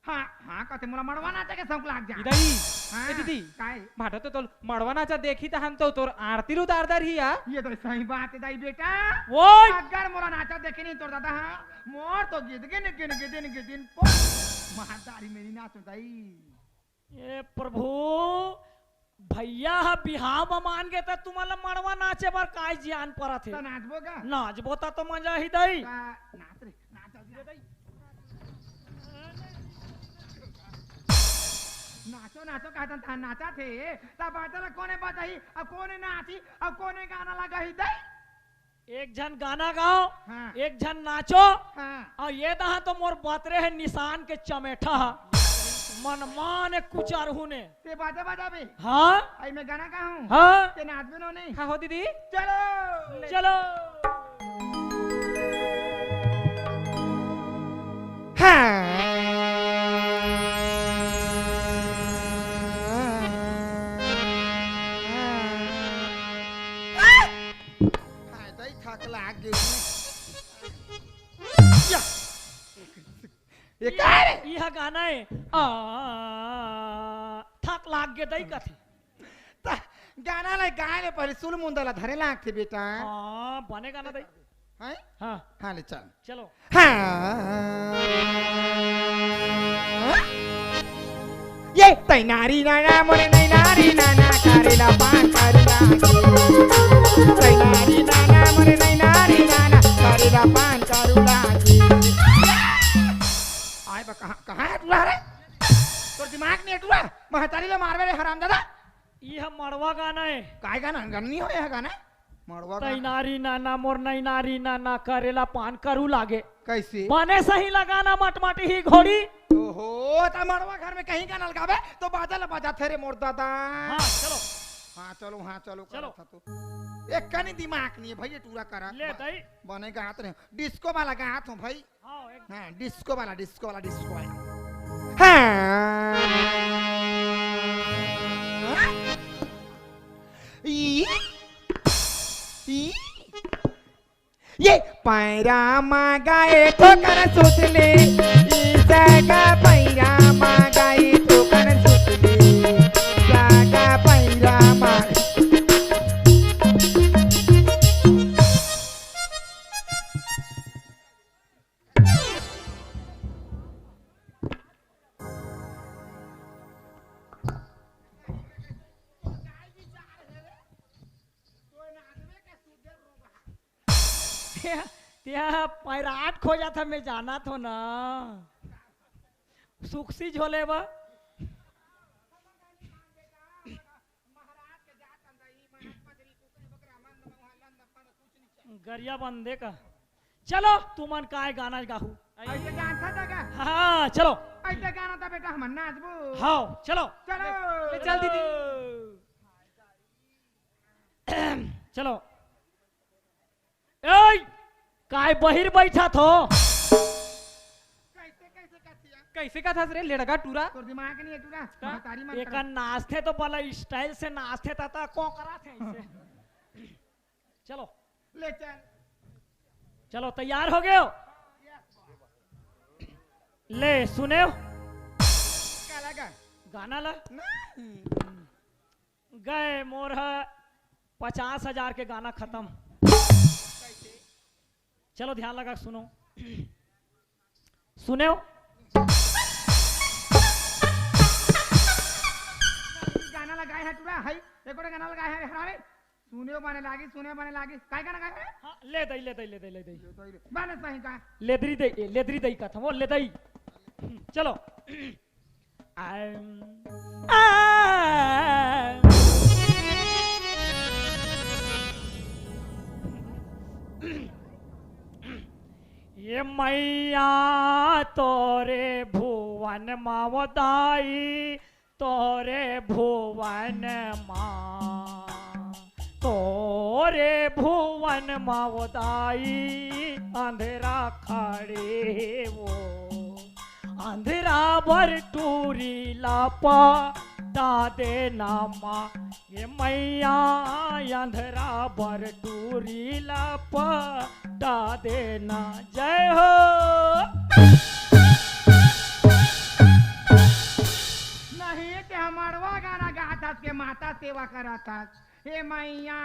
हाँ हाँ कहते मोरा मड़वा नाचे के शौक लाग जा इदाई हाँ, ए दीदी काहे भाटा तो मड़वा नाचा देखी तो हम तो तोर आरती उतारदार ही या ये तो सही बात है दाई बेटा वो अगर मोरा नाचा देखे नहीं तोड़ दादा हाँ मोर तो गिद गिन महादारी मेरी नाचो दाई ये प्रभु भैया बिहाव मान गए तो तुम्हारा मड़वा नाचे बर काय ज्ञान पड़ा थे तो नाचबो का नाचबो ता तो मजा ही दई नाच रे नाचा जी रे दाई नाचो नाचो कहता था नाचा थे तब बातला कोने बताई अब कोने नाची अब कोने गाना लगा ही दई एक जन गाना गाओ हाँ। एक जन नाचो हाँ और ये दहा तो मोर बातरे है निशान के चमेठा मन मान कुचारहू ने ते बाजा बाजा बे हाँ आई मैं गाना गा हूँ हाँ ते नाच भी नो नहीं हाँ हो दीदी चलो चलो थक लाग गई ये क्या है रे? यह गाना है थक लाग गे दई कथे गाना ला गाने पहले सुल मुंदला धरे लाग थे बेटा हाँ बने गाना दई हैं हाँ हाँ ले चल चलो हाँ ये तैनारी नाना मोरे नैनारी नारी नाना करेला पान करू लागे नारी नाना मोरे नारी नाना करेला पान करू लागे आए बा कहाँ है टूरा रे तोर दिमाग नहीं है टूरा महतारी ले मारवे रे हरामजादा यह मड़वा गाना है काय गाना गन्नी हो यह गाना मड़वा गाना नारी नाना मोर नारी नाना करेला पान करू लागे कैसे बने सही लगाना मटमटी ही घोड़ी ओहो ता मड़वा घर में कहीं गाना लगावे तो बादल बजा थे रे मोर दादा हाँ चलो हाँ चलो चलो। चलो एक कनी दिमाग नहीं है भाई ये टूरा करा ले दई बने का हाथ नहीं डिस्को वाला का हाथ हूँ भाई हाँ एक हाँ डिस्को वाला हाँ ये पैरा मागाए ठोकर सुतले जागा पैरा मागाए ठोकर सुतले जागा पैरा मागाए त्या पैराट खोजा था मैं जाना तो ना सुखसी झोले बा गरिया बंदे का चलो तुमन काय गाना गाहू ऐसे गाना था का हाँ चलो ऐसे गाना था बेटा हम नाचबो हाँ चलो चलो चल दीदी चलो ए काय बहिर बैठा थो कैसे का था रे लड़का टूरा तोर दिमाग नहीं है टूरा महतारी मन एक नाचते तो बड़ा स्टाइल से नाचते था को करा थे इसे चलो ले चल चलो तैयार हो गए हो ले सुने हो क्या लगा गाना ला गए मोर 50,000 के गाना खत्म चलो ध्यान लगा सुनो सुने हो गाना लगाए है टूरा है एक और गाना लगाए है हरारे सुने बने लागी काय गाना गाए है हाँ, ले दई बने सही का लेदरी दई का था वो ले दई चलो ये मैया तोरे भुवन मावदाई तोरे भुवन माँ तोरे भुवन मावदाई अंधेरा खड़े वो अंधेरा बर टूरी लापा दादे नामा ये मैया अंधेरा बर टूरी लापा दादे ना जय हो नहीं कि हमारवा गाना गाता के माता सेवा कराता हे मैया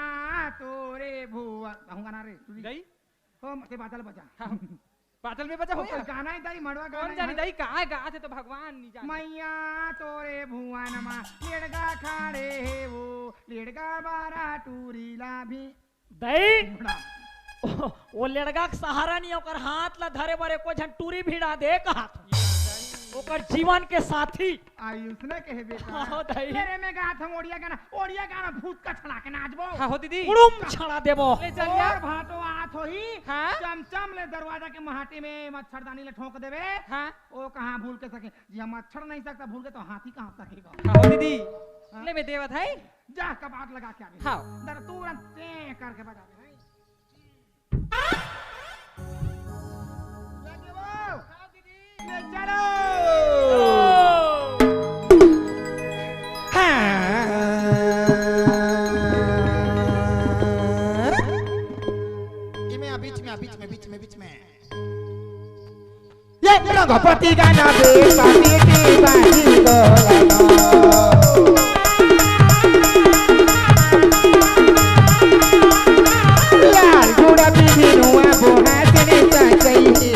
तोरे भुवन कहूँ गाना रे तू गई हो ते बादल बजा बादल में बजा हो कोई गाना ही दाई मड़वा कौन गाना जानी दाई कहाँ गा थे तो भगवान नहीं जाने मैया तोरे भुवन मा लेड़गा खाड़े है वो लेड़गा बारा टूरीला भी दई बड़ा वो लड़का के सहारा नहीं ओकर हाथ ला धरे बरे को झन टूरी भिड़ा दे कहा ओकर जीवन के साथी आयुष ने कहे बेटा हाँ दाई तेरे में गा हम ओडिया गाना भूत का छड़ा के नाचबो हाँ हो दीदी उड़ुम छड़ा देबो ले चल यार और भाटो आत होई हाँ? चमचम ले दरवाजा के महाटी में मच्छरदानी ले ठोक देवे हाँ ओ कहाँ भूल के सके जी हम मच्छर नहीं सकता भूल के तो हाथी कहाँ सकेगा हाँ हो दीदी ले मैं देवत है जा कपाट लगा के आगे हाँ दर तुरंत टे करके बजा दे लगे वो ले चलो बीच में ये रघुपति गाना बेटा बेटी बाजी यार गुड़ा बीबी नुआ बोहा से चाहिए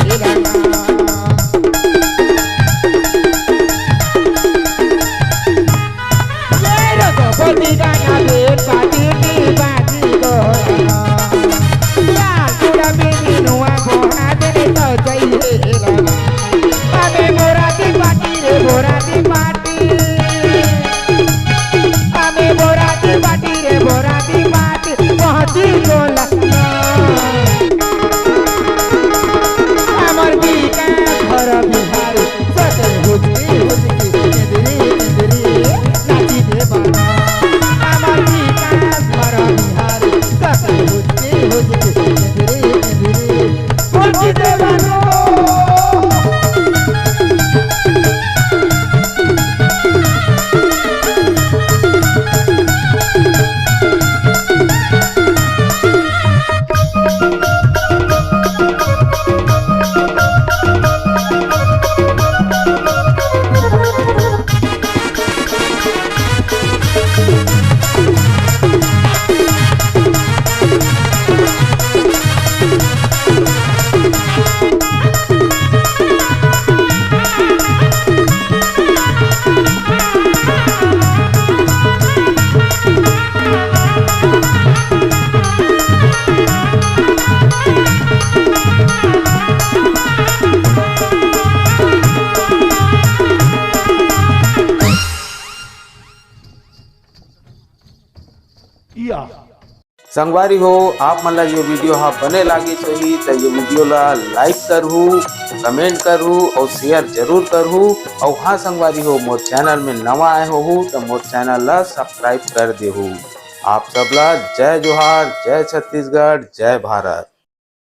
या संगवारी हो आप मन ला ये वीडियो हा बने लागी सही तो ये वीडियो ला लाइक करहू, कमेंट करहू और शेयर जरूर करहू। और हाँ संगवारी हो मोर चैनल में नवा आए हो तो मोर चैनल ला सब्सक्राइब कर देहू। आप सबला जय जोहार, जय छत्तीसगढ़, जय भारत।